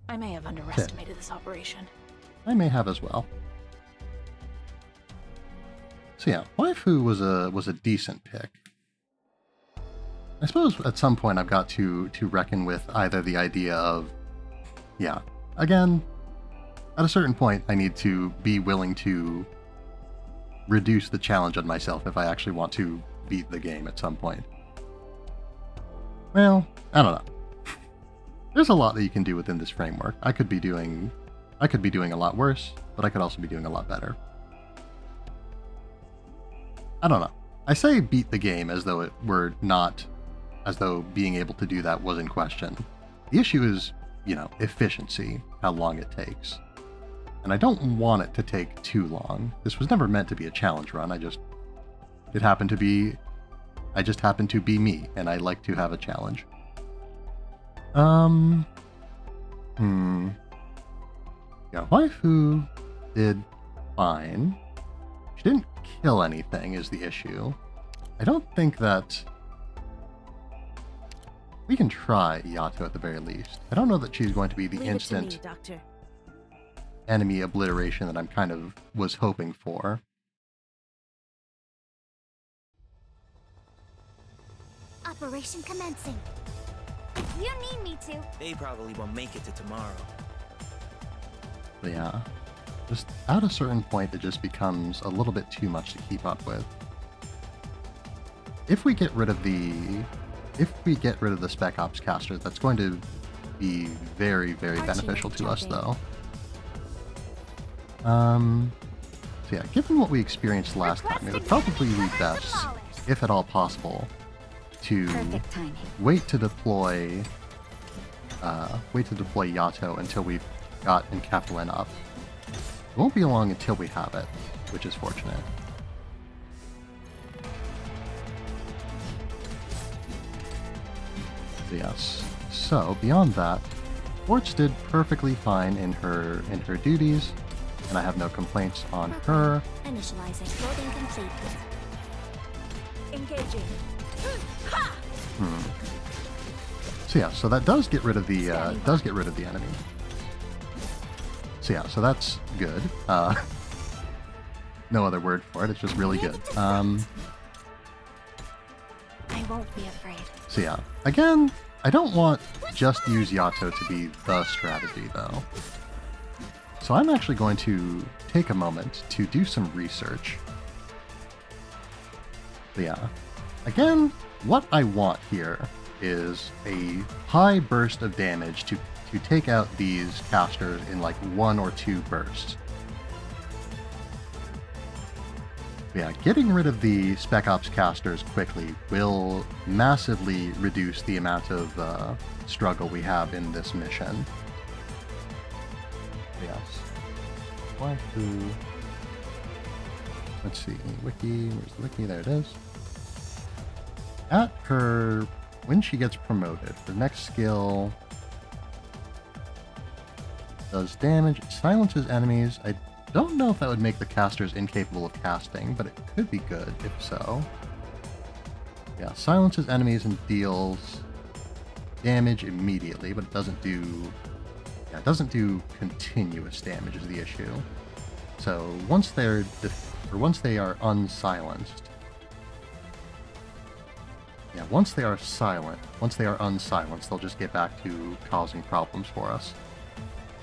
I may have underestimated this operation. I may have as well. So yeah, waifu was a decent pick. I suppose at some point I've got to reckon with either the idea of, yeah, again, at a certain point I need to be willing to reduce the challenge on myself if I actually want to beat the game at some point. Well, I don't know. There's a lot that you can do within this framework. I could be doing a lot worse, but I could also be doing a lot better. I don't know. I say beat the game as though as though being able to do that was in question. The issue is, efficiency, how long it takes. And I don't want it to take too long. This was never meant to be a challenge run. I just happened to be me, and I like to have a challenge. Yeah, waifu did fine. She didn't kill anything is the issue. I don't think that... We can try Yato at the very least. I don't know that she's going to be the Leave it to instant me, Doctor. enemy obliteration that I'm kind of was hoping for. Operation commencing. You need me to. They probably won't make it to tomorrow. But yeah, just at a certain point it just becomes a little bit too much to keep up with. If we get rid of the Spec Ops caster, that's going to be very, very beneficial to us though. So yeah, given what we experienced last time, it would probably be best, if at all possible, to Perfect timing. wait to deploy Yato until we've got Encapulin up. It won't be long until we have it, which is fortunate. Yes. So beyond that, Quartz did perfectly fine in her duties, and I have no complaints on her. Initializing. Loading complete. Engaging. So yeah, so that does get rid of the enemy. So yeah, so that's good. No other word for it. It's just really good. I won't be afraid. So yeah, again, I don't want just use Yato to be the strategy though. So I'm actually going to take a moment to do some research. So yeah, again, what I want here is a high burst of damage to take out these casters in like 1 or 2 bursts. Yeah, getting rid of the Spec Ops casters quickly will massively reduce the amount of struggle we have in this mission. Yes. Waifu. Let's see. Wiki. Where's the wiki? There it is. At her... When she gets promoted, her next skill does damage, it silences enemies. I don't know if that would make the casters incapable of casting, but it could be good if so. Yeah, silences enemies and deals damage immediately, but it doesn't do... Yeah, it doesn't do continuous damage is the issue. So once they are unsilenced... Yeah, once they are unsilenced, they'll just get back to causing problems for us.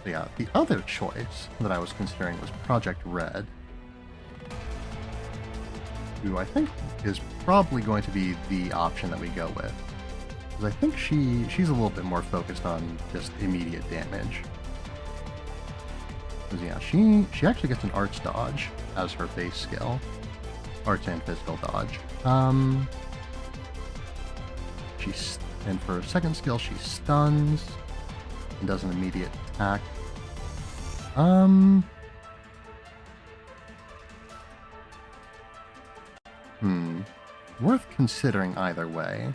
So yeah, the other choice that I was considering was Project Red, who I think is probably going to be the option that we go with. Because I think she's a little bit more focused on just immediate damage. Because yeah, she actually gets an arts dodge as her base skill. Arts and physical dodge. And for her second skill, she stuns and does an immediate attack. Worth considering either way.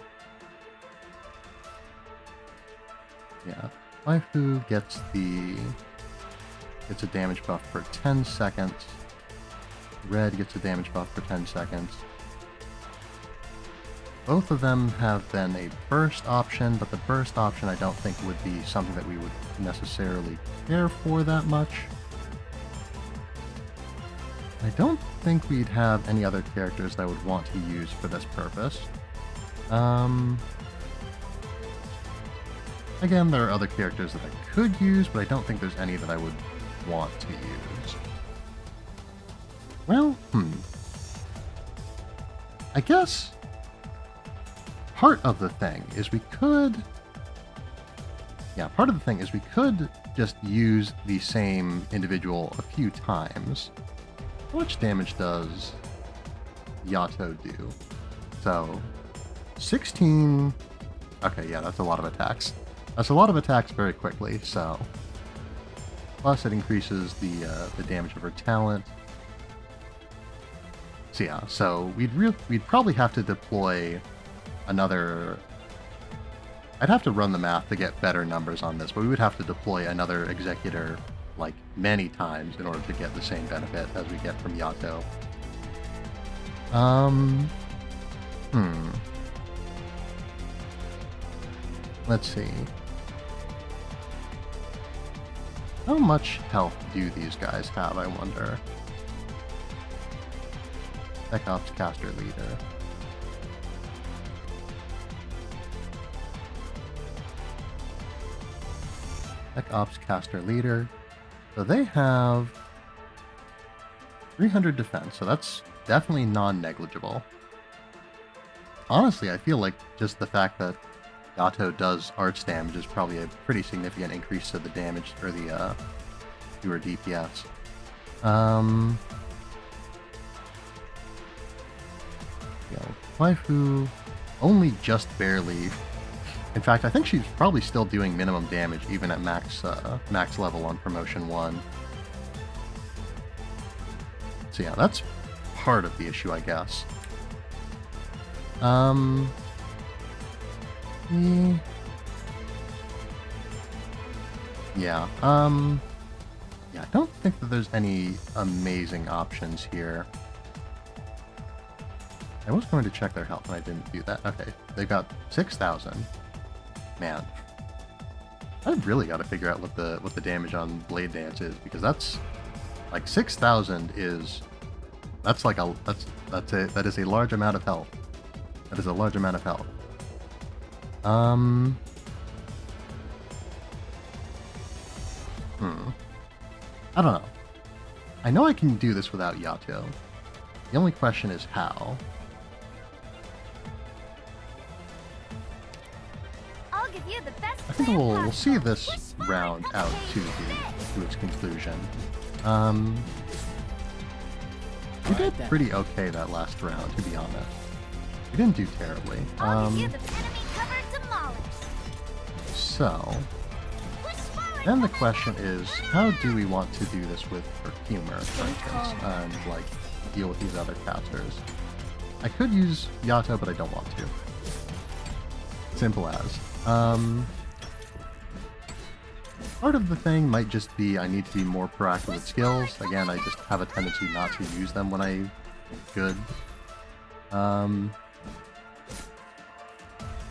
Yeah, waifu gets a damage buff for 10 seconds. Red gets a damage buff for 10 seconds. Both of them have been a burst option, but the burst option I don't think would be something that we would necessarily care for that much. I don't think we'd have any other characters that I would want to use for this purpose. Again, there are other characters that I could use, but I don't think there's any that I would want to use. Well, I guess part of the thing is we could just use the same individual a few times. How much damage does Yato do? So, 16... Okay, yeah, that's a lot of attacks. That's a lot of attacks very quickly, so... Plus it increases the damage of her talent. So yeah, so we'd probably have to deploy another... I'd have to run the math to get better numbers on this, but we would have to deploy another Executor like many times in order to get the same benefit as we get from Yato. Let's see. How much health do these guys have, I wonder? Tech Ops Caster Leader. Tech Ops Caster Leader. So they have 300 defense, so that's definitely non-negligible. Honestly, I feel like just the fact that Yato does arts damage is probably a pretty significant increase to the damage, or the to her DPS. Waifu only just barely... In fact, I think she's probably still doing minimum damage even at max level on Promotion 1. So yeah, that's part of the issue, I guess. Yeah, I don't think that there's any amazing options here. I was going to check their health and I didn't do that. Okay, they got 6,000. Man, I've really got to figure out what the damage on Blade Dance is, because that's like 6,000 is that is a large amount of health. That is a large amount of health. I don't know. I know I can do this without Yato. The only question is how. I'll give you the best I think we'll see this round out to its conclusion. We did pretty okay that last round, to be honest. We didn't do terribly. I'll give you the enemy cover demolish. So, then the question is, how do we want to do this with Perfumer, for instance, and like deal with these other casters? I could use Yato, but I don't want to. Simple as. Part of the thing might just be I need to be more proactive with skills. Again, I just have a tendency not to use them when I could.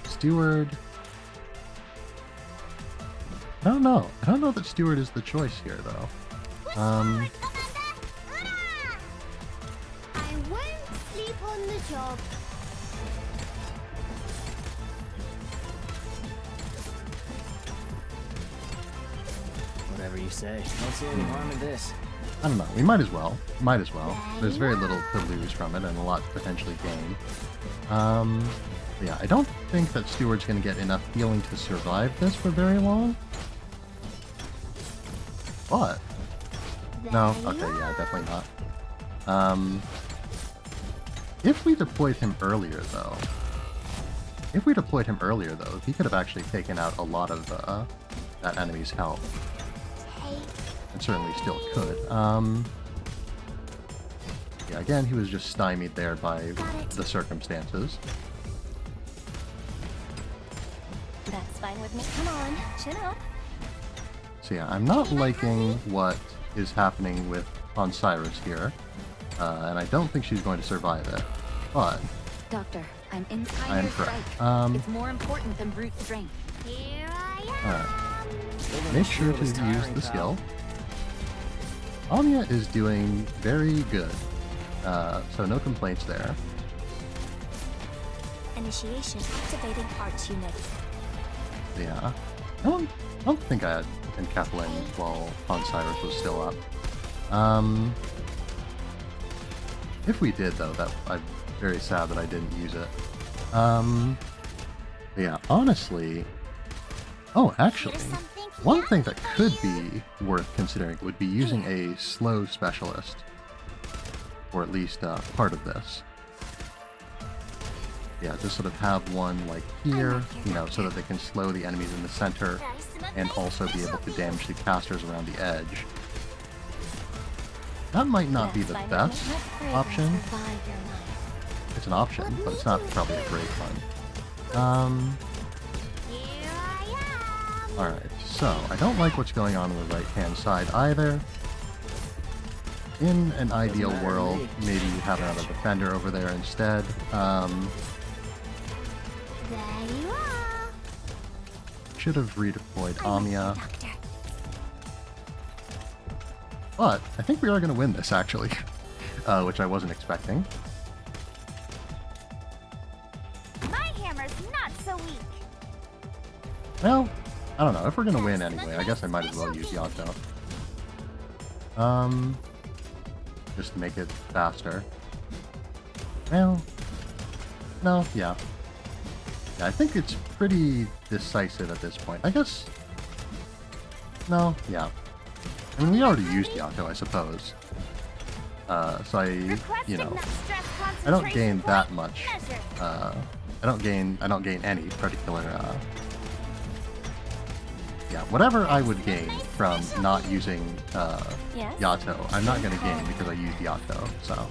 Steward. I don't know. I don't know that Steward is the choice here, though. I won't sleep on the job. Whatever you say. Don't see any harm in this. I don't know. We might as well. Might as well. There's very little to lose from it, and a lot to potentially gain. Yeah, I don't think that Steward's going to get enough healing to survive this for very long. But... No, okay, yeah, definitely not. If we deployed him earlier, though... he could have actually taken out a lot of that enemy's health. And certainly still could. Yeah, again, he was just stymied there by the circumstances. That's fine with me. Come on, chin up. So yeah, I'm not liking what is happening with Osiris here, and I don't think she's going to survive it. But Doctor, I'm in I am Timer's correct. strike. It's more important than brute strength. Here I am. Alright. Make sure to use the skill. Anya is doing very good. So no complaints there. Initiation activating arch units. Yeah. I don't think I had Encapsulate while Han Cyrus was still up. If we did, though, I'm very sad that I didn't use it. Yeah, honestly... Oh, actually, one thing that could be worth considering would be using a slow specialist. Or at least part of this. Yeah, just sort of have one like here, you know, so that they can slow the enemies in the center and also be able to damage the casters around the edge. That might not be the best option. It's an option, but it's not probably a great one. Alright, so I don't like what's going on the right-hand side either. In an ideal world, maybe you have another defender over there instead. There you are. Should have redeployed Amiya. But I think we are going to win this, actually. Which I wasn't expecting. My hammer's not so weak. Well, I don't know. If we're going to win anyway, I guess I might as well use Yato. Just to make it faster. Well, no, yeah. Yeah, I think it's pretty decisive at this point. I guess... No, yeah. I mean, we already used Yato, I suppose. So I, you know, I don't gain that much. I don't gain any particular, yeah, whatever I would gain from not using, Yato, I'm not gonna gain because I used Yato, so.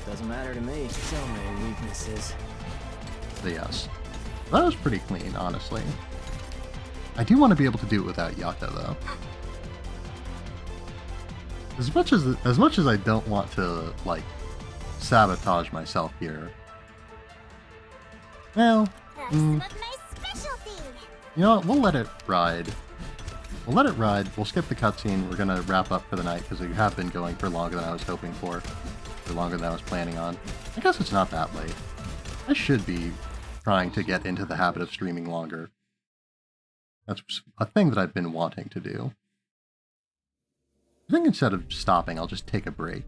Doesn't matter to me. So many weaknesses. So yes. That was pretty clean, honestly. I do want to be able to do it without Yato, though. As much as I don't want to, like, sabotage myself here. Well, My specialty. you know what? We'll let it ride. We'll let it ride. We'll skip the cutscene. We're gonna wrap up for the night because we have been going for longer than I was hoping for longer than I was planning on. I guess it's not that late. I should be trying to get into the habit of streaming longer. That's a thing that I've been wanting to do. I think instead of stopping, I'll just take a break.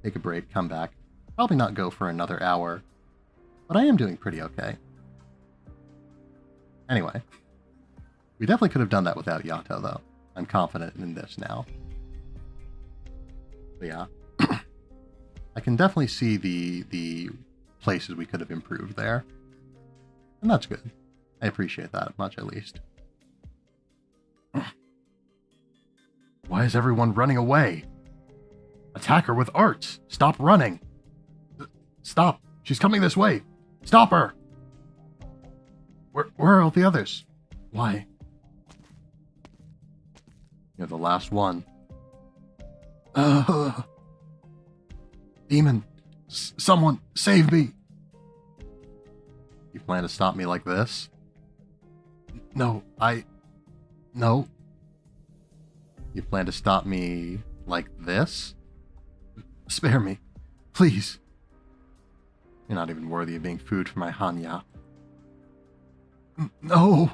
Take a break, come back. Probably not go for another hour, but I am doing pretty okay. Anyway, we definitely could have done that without Yato, though. I'm confident in this now. But yeah, I can definitely see the places we could have improved there. And that's good. I appreciate that much, at least. Why is everyone running away? Attack her with arts! Stop running! Stop! She's coming this way! Stop her! Where are all the others? Why? You're the last one. Demon! Someone save me! You plan to stop me like this? No. No. You plan to stop me like this? Spare me. Please. You're not even worthy of being food for my Hanya. No!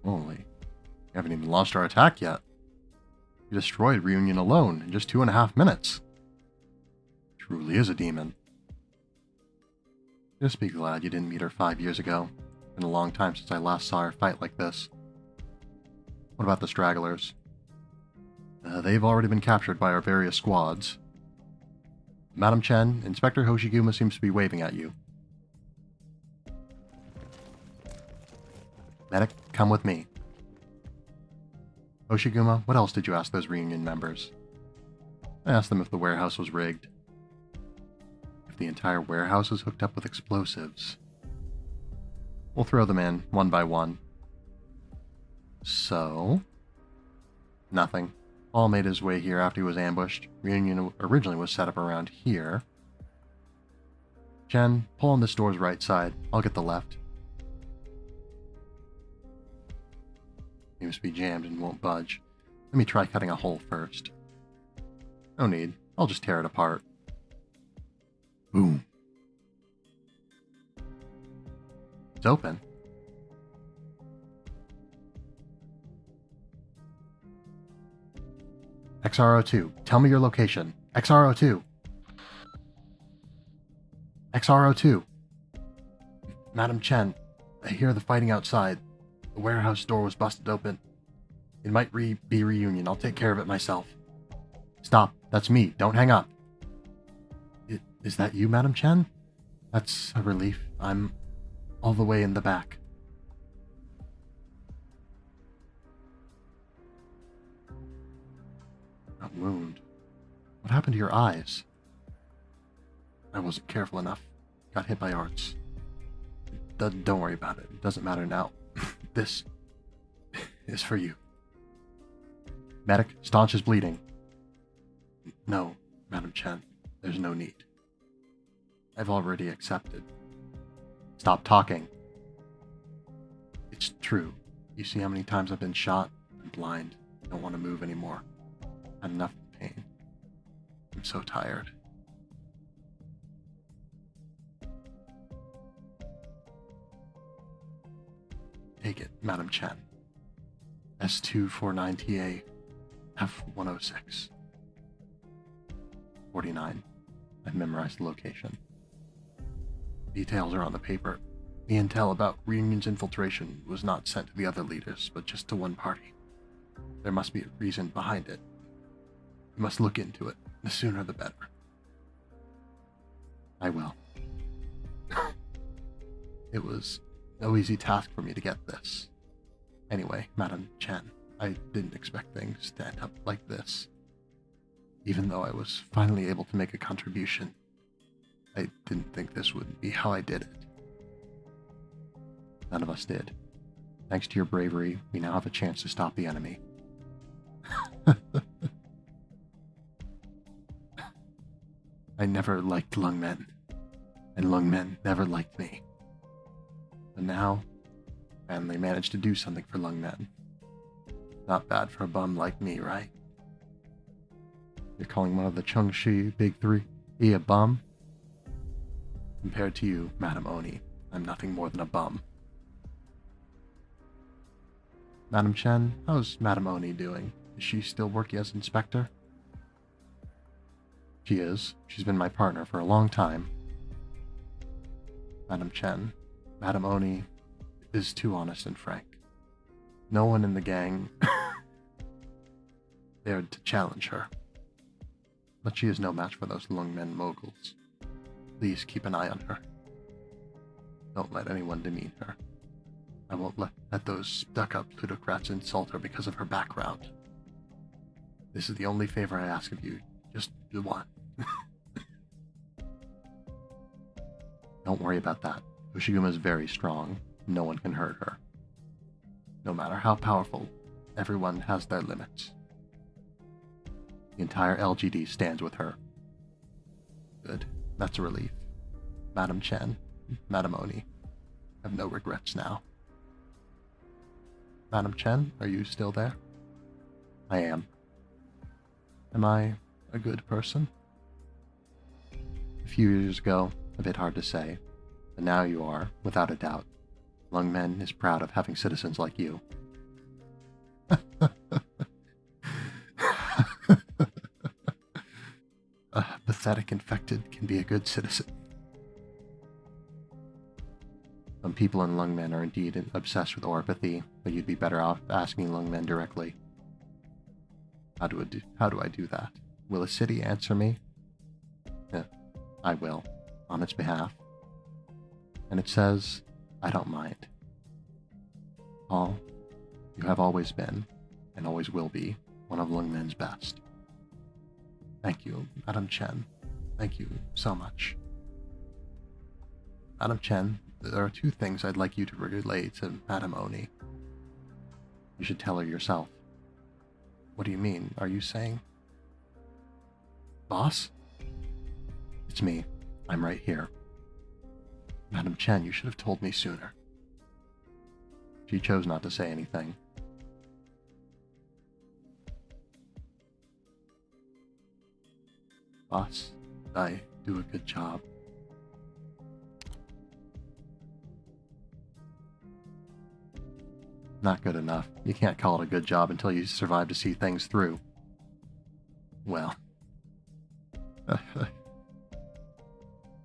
Holy. You haven't even launched our attack yet. You destroyed Reunion alone in just 2.5 minutes. Truly is a demon. Just be glad you didn't meet her 5 years ago. It's been a long time since I last saw her fight like this. What about the stragglers? They've already been captured by our various squads. Madam Chen, Inspector Hoshiguma seems to be waving at you. Medic, come with me. Hoshiguma, what else did you ask those Reunion members? I asked them if the warehouse was rigged. If the entire warehouse is hooked up with explosives. We'll throw them in, one by one. So... Nothing. Paul made his way here after he was ambushed. Reunion originally was set up around here. Chen, pull on this door's right side. I'll get the left. Seems to be jammed and won't budge. Let me try cutting a hole first. No need. I'll just tear it apart. Boom. It's open. XRO2, tell me your location. XRO2. XRO2. Madam Chen, I hear the fighting outside. The warehouse door was busted open. It might be Reunion. I'll take care of it myself. Stop. That's me. Don't hang up. Is that you, Madam Chen? That's a relief. I'm all the way in the back. A wound. What happened to your eyes? I wasn't careful enough. Got hit by arts. Don't worry about it. It doesn't matter now. This is for you. Medic, staunch his bleeding. No, Madam Chen. There's no need. I've already accepted. Stop talking. It's true. You see how many times I've been shot? I'm blind. Don't want to move anymore. Had enough pain. I'm so tired. Take it, Madam Chen. S249TA F106. 49. I've memorized the location. Details are on the paper. The intel about Reunion's infiltration was not sent to the other leaders, but just to one party. There must be a reason behind it. You must look into it. The sooner the better. I will. It was no easy task for me to get this. Anyway, Madam Chen, I didn't expect things to end up like this. Even though I was finally able to make a contribution, I didn't think this would be how I did it. None of us did. Thanks to your bravery, we now have a chance to stop the enemy. I never liked Lungmen, and Lungmen never liked me. But now, I finally managed to do something for Lungmen. Not bad for a bum like me, right? You're calling one of the Chengshi Big Three a bum? Compared to you, Madam Oni, I'm nothing more than a bum. Madam Chen, how's Madam Oni doing? Is she still working as inspector? She is. She's been my partner for a long time. Madam Chen, Madam Oni is too honest and frank. No one in the gang dared to challenge her. But she is no match for those Lungmen moguls. Please keep an eye on her. Don't let anyone demean her. I won't let those stuck-up plutocrats insult her because of her background. This is the only favor I ask of you. Just the one. Don't worry about that. Ushiguma is very strong. No one can hurt her. No matter how powerful, everyone has their limits. The entire LGD stands with her. Good. That's a relief. Madam Chen, Madam Oni, have no regrets now. Madam Chen, are you still there? I am. Am I a good person? A few years ago, a bit hard to say, but now you are, without a doubt. Lungmen is proud of having citizens like you. A pathetic infected can be a good citizen. Some people in Lungmen are indeed obsessed with orpathy, but you'd be better off asking Lungmen directly. How do I do that? Will a city answer me? Yeah, I will, on its behalf. And it says, I don't mind. Paul, you have always been, and always will be, one of Lungmen's best. Thank you, Madam Chen. Thank you so much. Madam Chen, there are two things I'd like you to relay to Madam Oni. You should tell her yourself. What do you mean? Are you saying... Boss? It's me. I'm right here. Madam Chen, you should have told me sooner. She chose not to say anything. Boss, did I do a good job? Not good enough. You can't call it a good job until you survive to see things through. Well.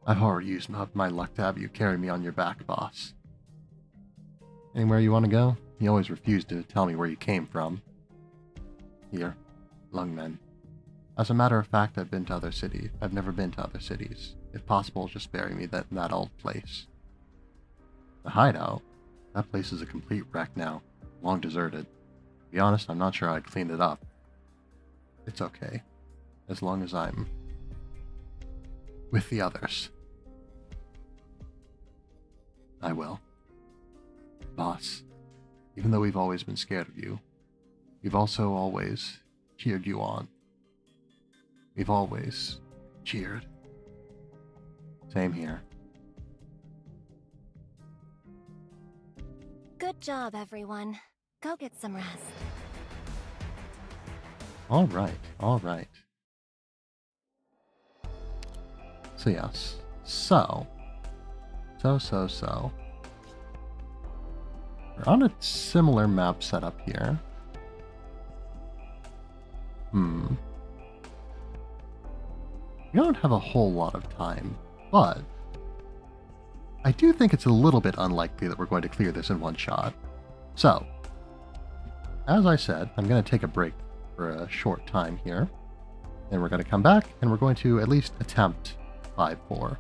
I've already used up my luck to have you carry me on your back, boss. Anywhere you want to go? You always refuse to tell me where you came from. Here, Lungmen. As a matter of fact, I've been to other cities. I've never been to other cities. If possible, just bury me in that old place. The hideout? That place is a complete wreck now. Long deserted. To be honest, I'm not sure I'd clean it up. It's okay. As long as I'm... with the others. I will. Boss, even though we've always been scared of you, we've also always cheered you on. We've always cheered. Same here. Good job, everyone. Go get some rest. Alright, alright. So yes. So. We're on a similar map setup here. We don't have a whole lot of time, but I do think it's a little bit unlikely that we're going to clear this in one shot. So, as I said, I'm going to take a break for a short time here. Then we're going to come back, and we're going to at least attempt 5-4.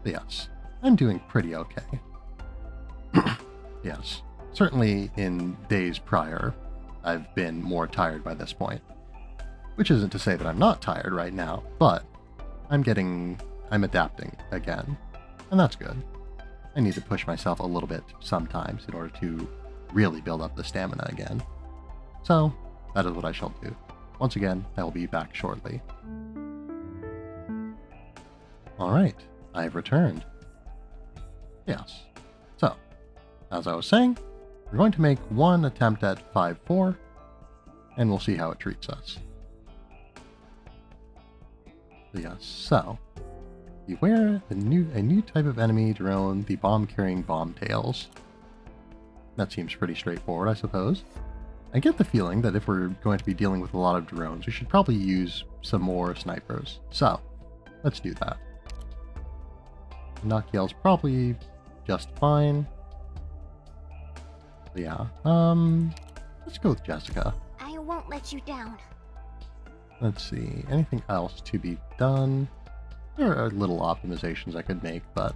Yes, I'm doing pretty okay. Yes, certainly in days prior, I've been more tired by this point. Which isn't to say that I'm not tired right now, but I'm adapting again, and that's good. I need to push myself a little bit sometimes in order to really build up the stamina again. So, that is what I shall do. Once again, I will be back shortly. Alright, I've returned. Yes. So, as I was saying, we're going to make one attempt at 5-4, and we'll see how it treats us. Yes, so, beware a new type of enemy drone, the bomb-carrying bombtails. That seems pretty straightforward, I suppose. I get the feeling that if we're going to be dealing with a lot of drones, we should probably use some more snipers. So, let's do that. Nokiel's probably just fine. Yeah, let's go with Jessica. I won't let you down. Let's see, anything else to be done? There are little optimizations I could make, but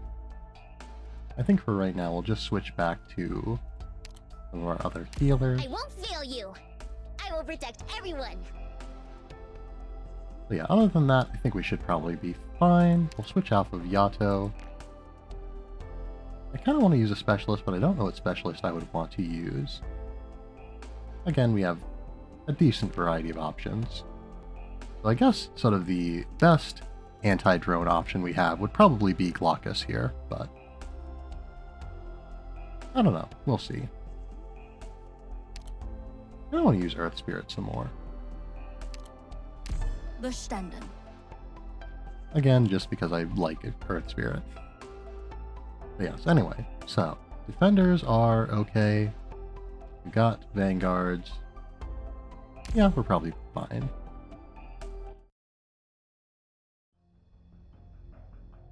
I think for right now we'll just switch back to some of our other healers. I won't fail you. I will protect everyone. So yeah, other than that, I think we should probably be fine. We'll switch off of Yato. I kind of want to use a specialist, but I don't know what specialist I would want to use. Again, we have a decent variety of options. So I guess sort of the best anti-drone option we have would probably be Glaucus here, but I don't know. We'll see. I want to use Earth Spirit some more. Verstanden. Again, just because I like it, Earth Spirit. But yes, anyway, so defenders are okay. We got vanguards. Yeah, we're probably fine.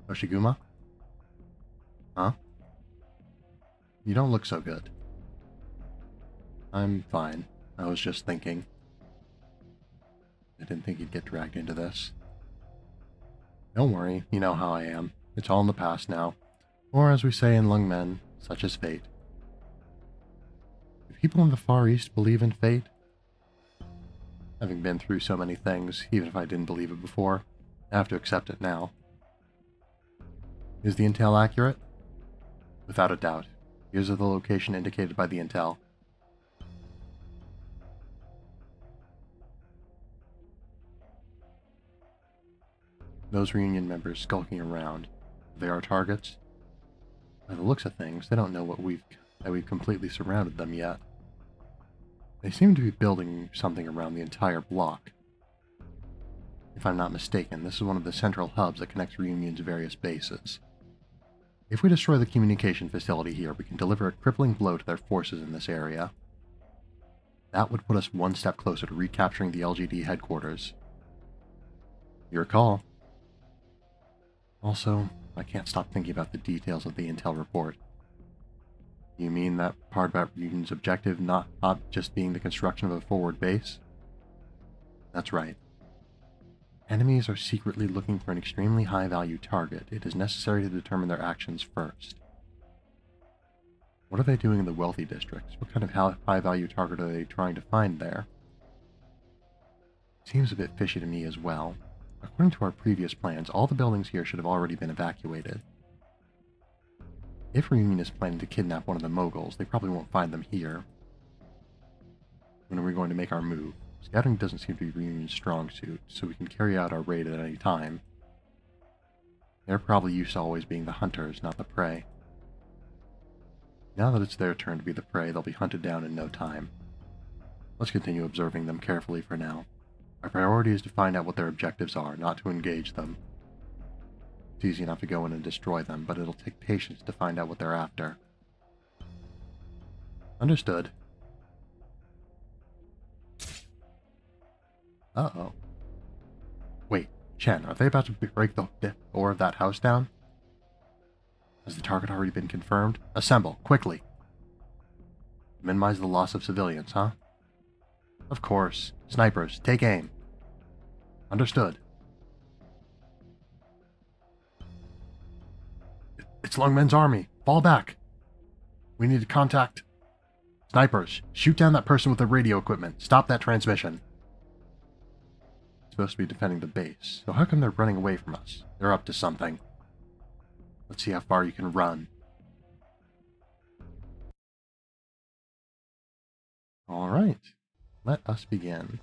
Yoshiguma? Huh? You don't look so good. I'm fine. I was just thinking. I didn't think you'd get dragged into this. Don't worry, you know how I am. It's all in the past now. Or as we say in Lungmen, such is fate. Do people in the Far East believe in fate? Having been through so many things, even if I didn't believe it before, I have to accept it now. Is the intel accurate? Without a doubt. Here's the location indicated by the intel. Those reunion members skulking around, they are targets? By the looks of things, they don't know that we've completely surrounded them yet. They seem to be building something around the entire block. If I'm not mistaken, this is one of the central hubs that connects Reunion's various bases. If we destroy the communication facility here, we can deliver a crippling blow to their forces in this area. That would put us one step closer to recapturing the LGD headquarters. Your call. Also, I can't stop thinking about the details of the intel report. You mean that part about Reunion's objective not just being the construction of a forward base? That's right. Enemies are secretly looking for an extremely high-value target. It is necessary to determine their actions first. What are they doing in the wealthy districts? What kind of high-value target are they trying to find there? Seems a bit fishy to me as well. According to our previous plans, all the buildings here should have already been evacuated. If Reunion is planning to kidnap one of the moguls, they probably won't find them here. When are we going to make our move? Scouting doesn't seem to be Reunion's strong suit, so we can carry out our raid at any time. They're probably used to always being the hunters, not the prey. Now that it's their turn to be the prey, they'll be hunted down in no time. Let's continue observing them carefully for now. Our priority is to find out what their objectives are, not to engage them. It's easy enough to go in and destroy them, but it'll take patience to find out what they're after. Understood. Uh-oh. Wait, Chen, are they about to break the door of that house down? Has the target already been confirmed? Assemble, quickly! Minimize the loss of civilians, huh? Of course. Snipers, take aim. Understood. It's Lungmen's army. Fall back. We need to contact... Snipers, shoot down that person with the radio equipment. Stop that transmission. Supposed to be defending the base, so how come they're running away from us? They're up to something. Let's see how far you can run. Alright, let us begin.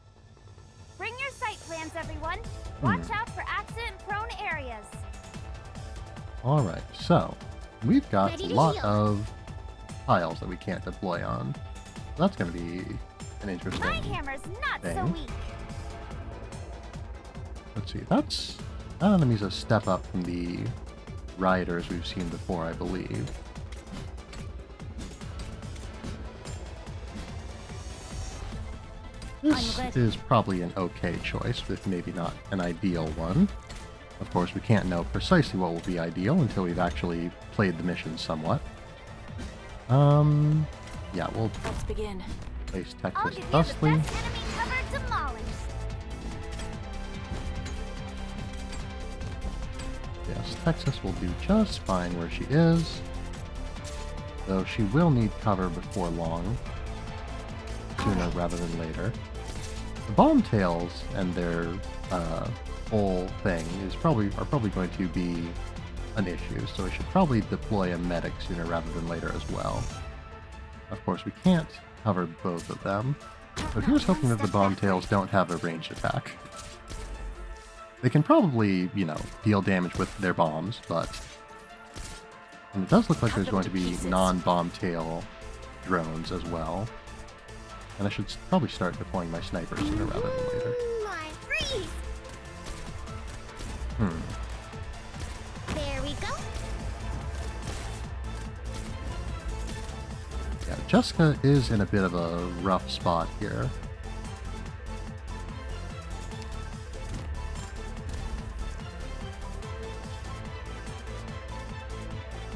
Bring your site plans, everyone. Watch out for accident-prone areas. Alright, so we've got Ready a to lot heal. of tiles that we can't deploy on. That's going to be an interesting My hammer's not so thing. weak. Let's see, that enemy's a step up from the rioters we've seen before, I believe. This is probably an okay choice, if maybe not an ideal one. Of course, we can't know precisely what will be ideal until we've actually played the mission somewhat. Yeah, we'll Let's begin. place I'll Texas give you the thusly. best enemy cover demolished. Yes, Texas will do just fine where she is, though she will need cover before long, sooner rather than later. The bomb tails and their whole thing are probably going to be an issue, so we should probably deploy a medic sooner rather than later as well. Of course, we can't cover both of them, but here's hoping that the bomb tails don't have a ranged attack. They can probably, deal damage with their bombs, but... And it does look like there's going to be non-bomb tail drones as well. And I should probably start deploying my snipers sooner rather than later. I freeze. There we go. Yeah, Jessica is in a bit of a rough spot here.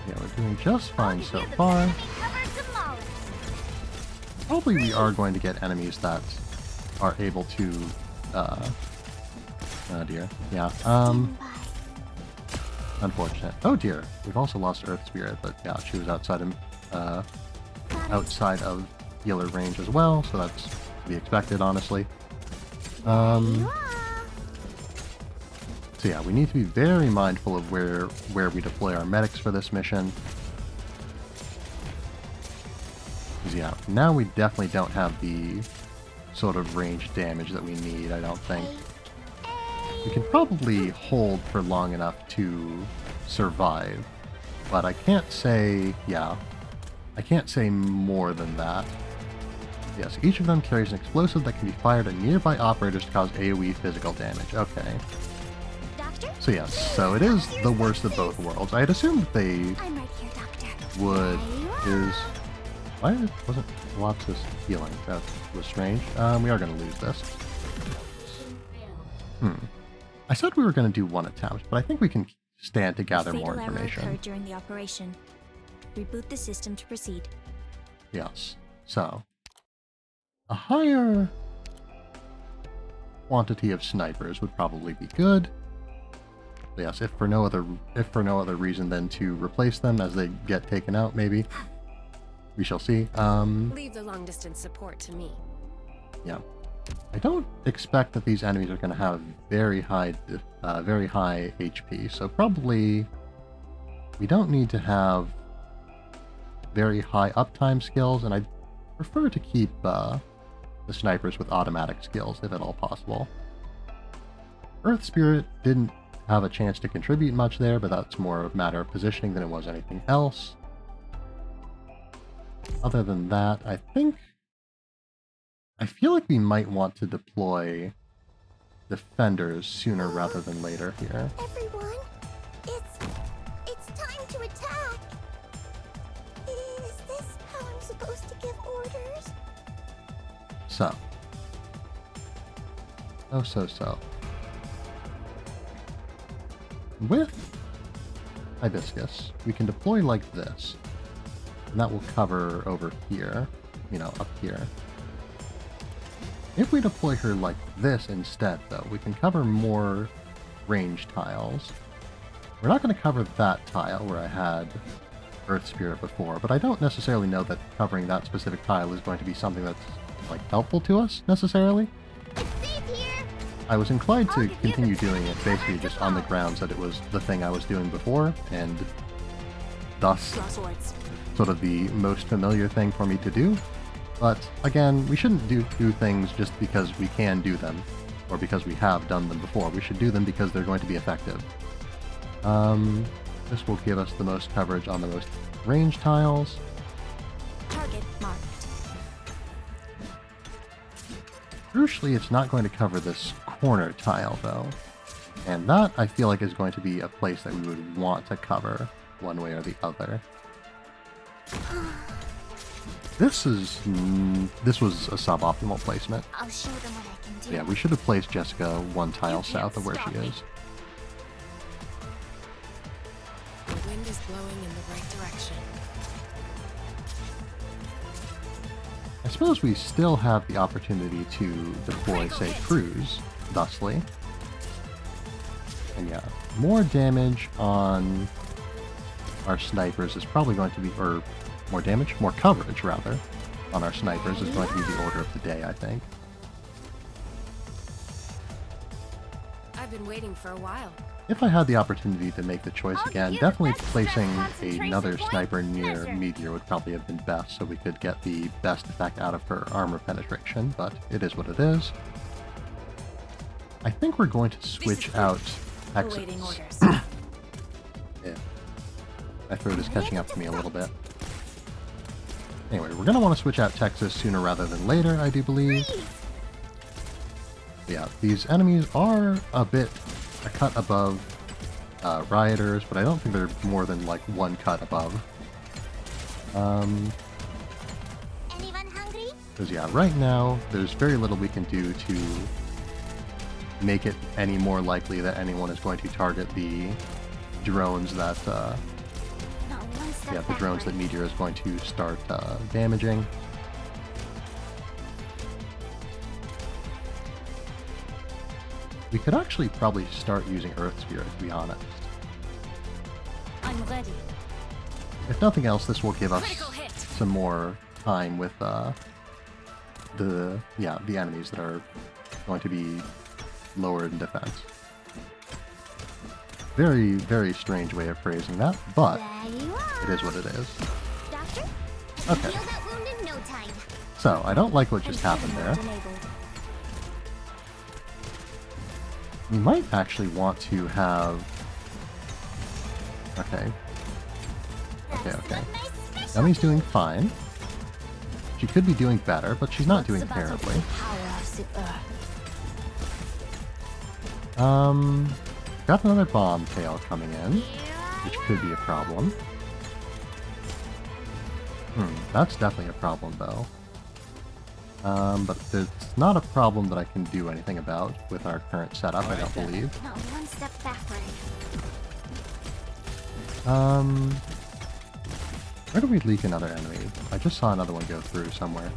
Yeah, we're doing just fine so far. Probably we are going to get enemies that are able to, oh dear. Yeah, unfortunate. Oh dear, we've also lost Earth Spirit, but yeah, she was outside of healer range as well, so that's to be expected, honestly. So yeah, we need to be very mindful of where we deploy our medics for this mission. Because yeah, now we definitely don't have the sort of range damage that we need, I don't think. We can probably hold for long enough to survive, but I can't say, yeah, I can't say more than that. Yes, each of them carries an explosive that can be fired at nearby operators to cause AoE physical damage. Okay. Doctor? So yes, so it is the worst of both worlds. I had assumed that they I'm right here, Doctor. would... Why wasn't Lopsis healing? That was strange. We are going to lose this. I said we were going to do one attempt, but I think we can stand to gather more Fatal error information. occurred during the operation. Reboot the system to proceed. Yes. So, a higher quantity of snipers would probably be good. But yes, if for no other reason than to replace them as they get taken out, maybe. We shall see. Leave the long distance support to me. Yeah. I don't expect that these enemies are going to have very high HP, so probably we don't need to have very high uptime skills, and I'd prefer to keep the snipers with automatic skills if at all possible. Earth Spirit didn't have a chance to contribute much there, but that's more a matter of positioning than it was anything else. Other than that, I feel like we might want to deploy defenders sooner rather than later here. Everyone, it's time to attack. Is this how I'm supposed to give orders? So. So. With Hibiscus, we can deploy like this. And that will cover over here, up here. If we deploy her like this instead, though, we can cover more range tiles. We're not going to cover that tile where I had Earth Spirit before, but I don't necessarily know that covering that specific tile is going to be something that's, helpful to us, necessarily. I was inclined to continue doing it basically just on the grounds that it was the thing I was doing before, and thus sort of the most familiar thing for me to do. But again, we shouldn't do things just because we can do them, or because we have done them before. We should do them because they're going to be effective. This will give us the most coverage on the most range tiles. Target marked. Crucially, it's not going to cover this corner tile, though. And that, I feel like, is going to be a place that we would want to cover one way or the other. This was a suboptimal placement. I'll show them what I can do. Yeah, we should have placed Jessica one tile south of where she is. The wind is blowing in the right direction. I suppose we still have the opportunity to deploy, say, Cruise, thusly. And yeah, more damage on our snipers is probably going to be, or more damage? More coverage, rather, on our snipers is going to be the order of the day, I think. I've been waiting for a while. If I had the opportunity to make the choice again, definitely placing another sniper near Meteor would probably have been best, so we could get the best effect out of her armor penetration, but it is what it is. I think we're going to switch out Awaiting Hexes. orders. Yeah. My throat is catching up to me a little bit. Anyway, we're going to want to switch out Texas sooner rather than later, I do believe. Yeah, these enemies are a cut above Rioters, but I don't think they're more than one cut above. Anyone hungry? Because yeah, right now, there's very little we can do to make it any more likely that anyone is going to target the drones that the drones that Meteor is going to start damaging. We could actually probably start using Earth Spirit, to be honest. I'm ready. If nothing else, this will give us some more time with the enemies that are going to be lower in defense. Very, very strange way of phrasing that, but it is what it is. Doctor? Okay. Heal that wound in no time. So, I don't like what just happened there. We might actually want to have... Okay. Okay. Yummy's doing fine. She could be doing better, but she's not doing terribly. Got another bomb tail coming in, which could be a problem. That's definitely a problem, though. But it's not a problem that I can do anything about with our current setup, I don't believe. Not one step backward. Where do we leak another enemy? I just saw another one go through somewhere.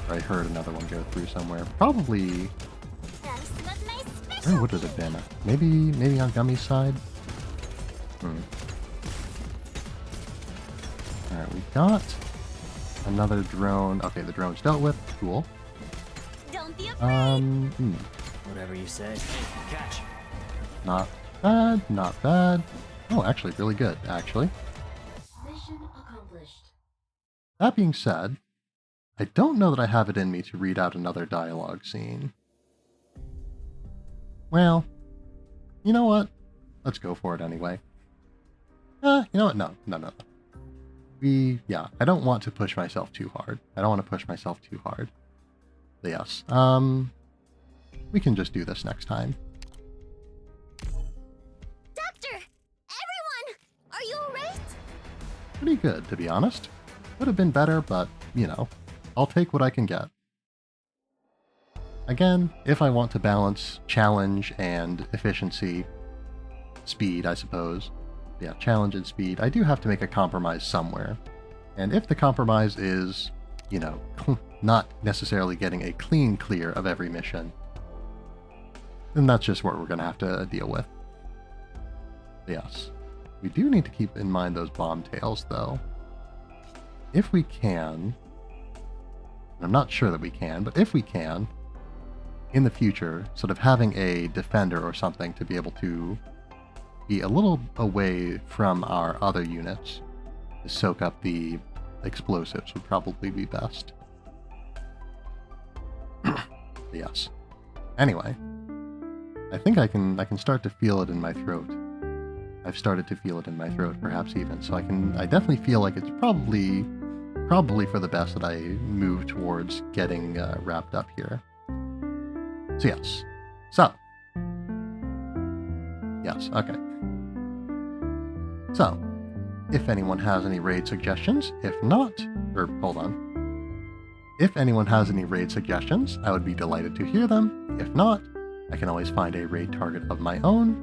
Or I heard another one go through somewhere. Probably... Where would it have been? Maybe on Gummy's side? Alright, we got another drone. Okay, the drone's dealt with. Cool. Don't be afraid. Whatever you say. Catch. Not bad, not bad. Oh, actually, really good, actually. Mission accomplished. That being said, I don't know that I have it in me to read out another dialogue scene. Well, you know what? Let's go for it anyway. You know what? No. I don't want to push myself too hard. But yes, we can just do this next time. Doctor! Everyone! Are you alright? Pretty good, to be honest. Would have been better, but, you know, I'll take what I can get. Again, if I want to balance challenge and efficiency, speed, I suppose. Yeah, challenge and speed, I do have to make a compromise somewhere. And if the compromise is, you know, not necessarily getting a clean clear of every mission, then that's just what we're going to have to deal with. Yes. We do need to keep in mind those bomb tails, though. If we can, and I'm not sure that we can, but if we can, in the future, sort of having a defender or something to be able to be a little away from our other units to soak up the explosives would probably be best. Yes. Anyway, I think I can start to feel it in my throat. I've started to feel it in my throat, perhaps even. So I definitely feel like it's probably for the best that I move towards getting wrapped up here. So yes. Yes, okay. So, if anyone has any raid suggestions, if anyone has any raid suggestions, I would be delighted to hear them. If not, I can always find a raid target of my own.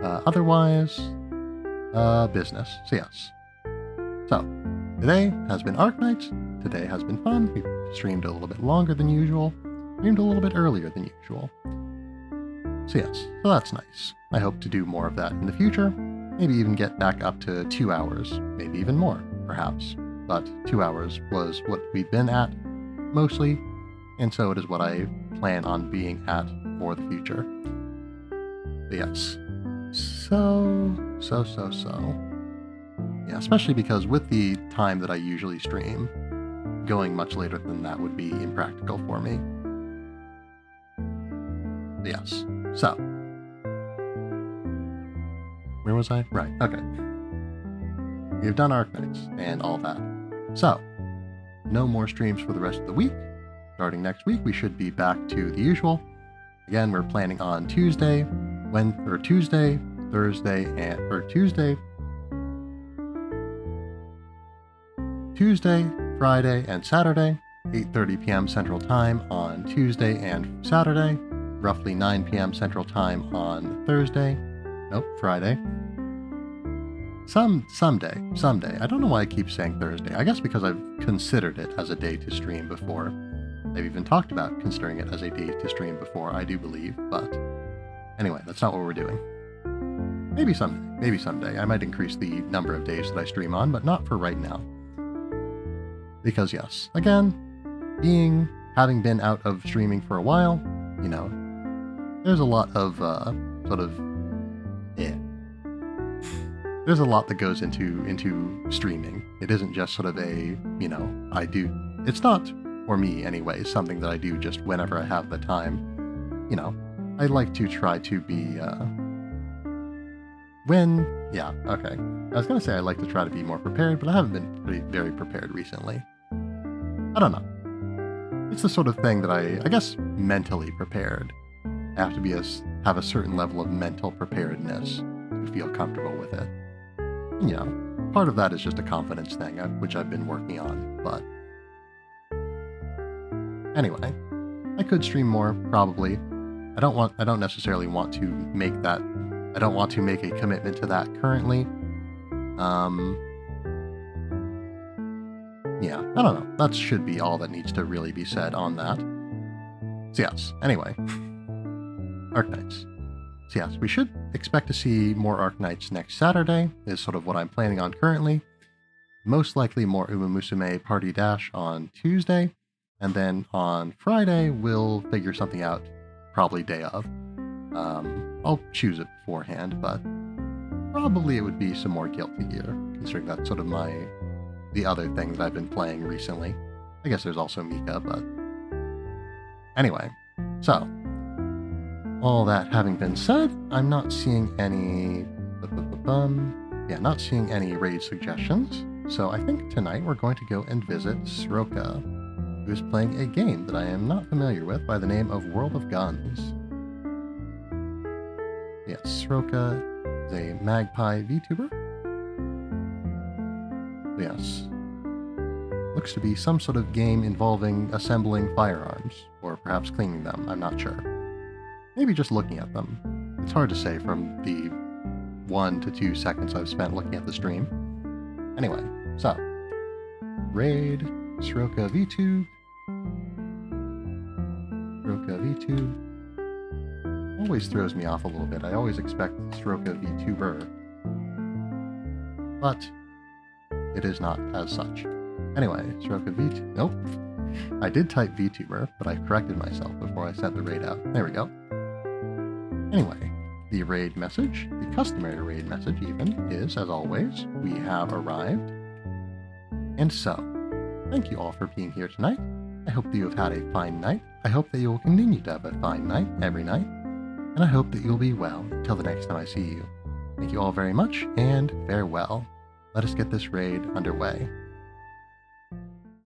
Otherwise, business. So yes. So, today has been Arknights. Today has been fun. We've streamed a little bit longer than usual. Streamed a little bit earlier than usual. So yes, so that's nice. I hope to do more of that in the future. Maybe even get back up to 2 hours. Maybe even more, perhaps. But 2 hours was what we've been at, mostly. And so it is what I plan on being at for the future. But yes. So. Yeah, especially because with the time that I usually stream, going much later than that would be impractical for me. But yes. So. Where was I? Right, okay. We've done Arknights and all that. So, no more streams for the rest of the week. Starting next week, we should be back to the usual. Again, we're planning on Tuesday, Friday, and Saturday, 8:30 p.m. Central Time on Tuesday and Saturday, roughly 9 p.m. Central Time on Friday. Someday. I don't know why I keep saying Thursday. I guess because I've considered it as a day to stream before. I've even talked about considering it as a day to stream before, I do believe, but anyway, that's not what we're doing. Maybe someday. I might increase the number of days that I stream on, but not for right now. Because yes, again, having been out of streaming for a while, you know, there's a lot of, there's a lot that goes into streaming. It isn't just sort of a, you know, it's not, for me anyway, something that I do just whenever I have the time. You know, I like to try to be, yeah, okay. I was gonna say I like to try to be more prepared, but I haven't been very prepared recently. I don't know. It's the sort of thing that I guess mentally prepared. I have to have a certain level of mental preparedness to feel comfortable with it. And, you know, part of that is just a confidence thing, which I've been working on, but... Anyway, I could stream more, probably. I don't necessarily want to make that... I don't want to make a commitment to that currently. Yeah, I don't know. That should be all that needs to really be said on that. So yes, anyway. Arknights. So yes, we should expect to see more Arknights next Saturday, is sort of what I'm planning on currently. Most likely more Uma Musume Party Dash on Tuesday, and then on Friday we'll figure something out, probably day of. I'll choose it beforehand, but probably it would be some more Guilty Gear, considering that's sort of the other thing that I've been playing recently. I guess there's also Mika, but... Anyway, so... all that having been said, I'm not seeing any... yeah, not seeing any raid suggestions, so I think tonight we're going to go and visit Sroka, who is playing a game that I am not familiar with by the name of World of Guns. Yes, Sroka is a Magpie VTuber. Yes. Looks to be some sort of game involving assembling firearms, or perhaps cleaning them, I'm not sure. Maybe just looking at them. It's hard to say from the 1 to 2 seconds I've spent looking at the stream. Anyway, so. Raid, Sroka VTube. Sroka VTube. Always throws me off a little bit. I always expect Sroka VTuber. But it is not as such. Anyway, Sroka VTuber. Nope. I did type VTuber, but I corrected myself before I sent the raid out. There we go. Anyway, the raid message, the customary raid message even, is, as always, we have arrived. And so, thank you all for being here tonight. I hope that you have had a fine night. I hope that you will continue to have a fine night every night. And I hope that you'll be well until the next time I see you. Thank you all very much, and farewell. Let us get this raid underway.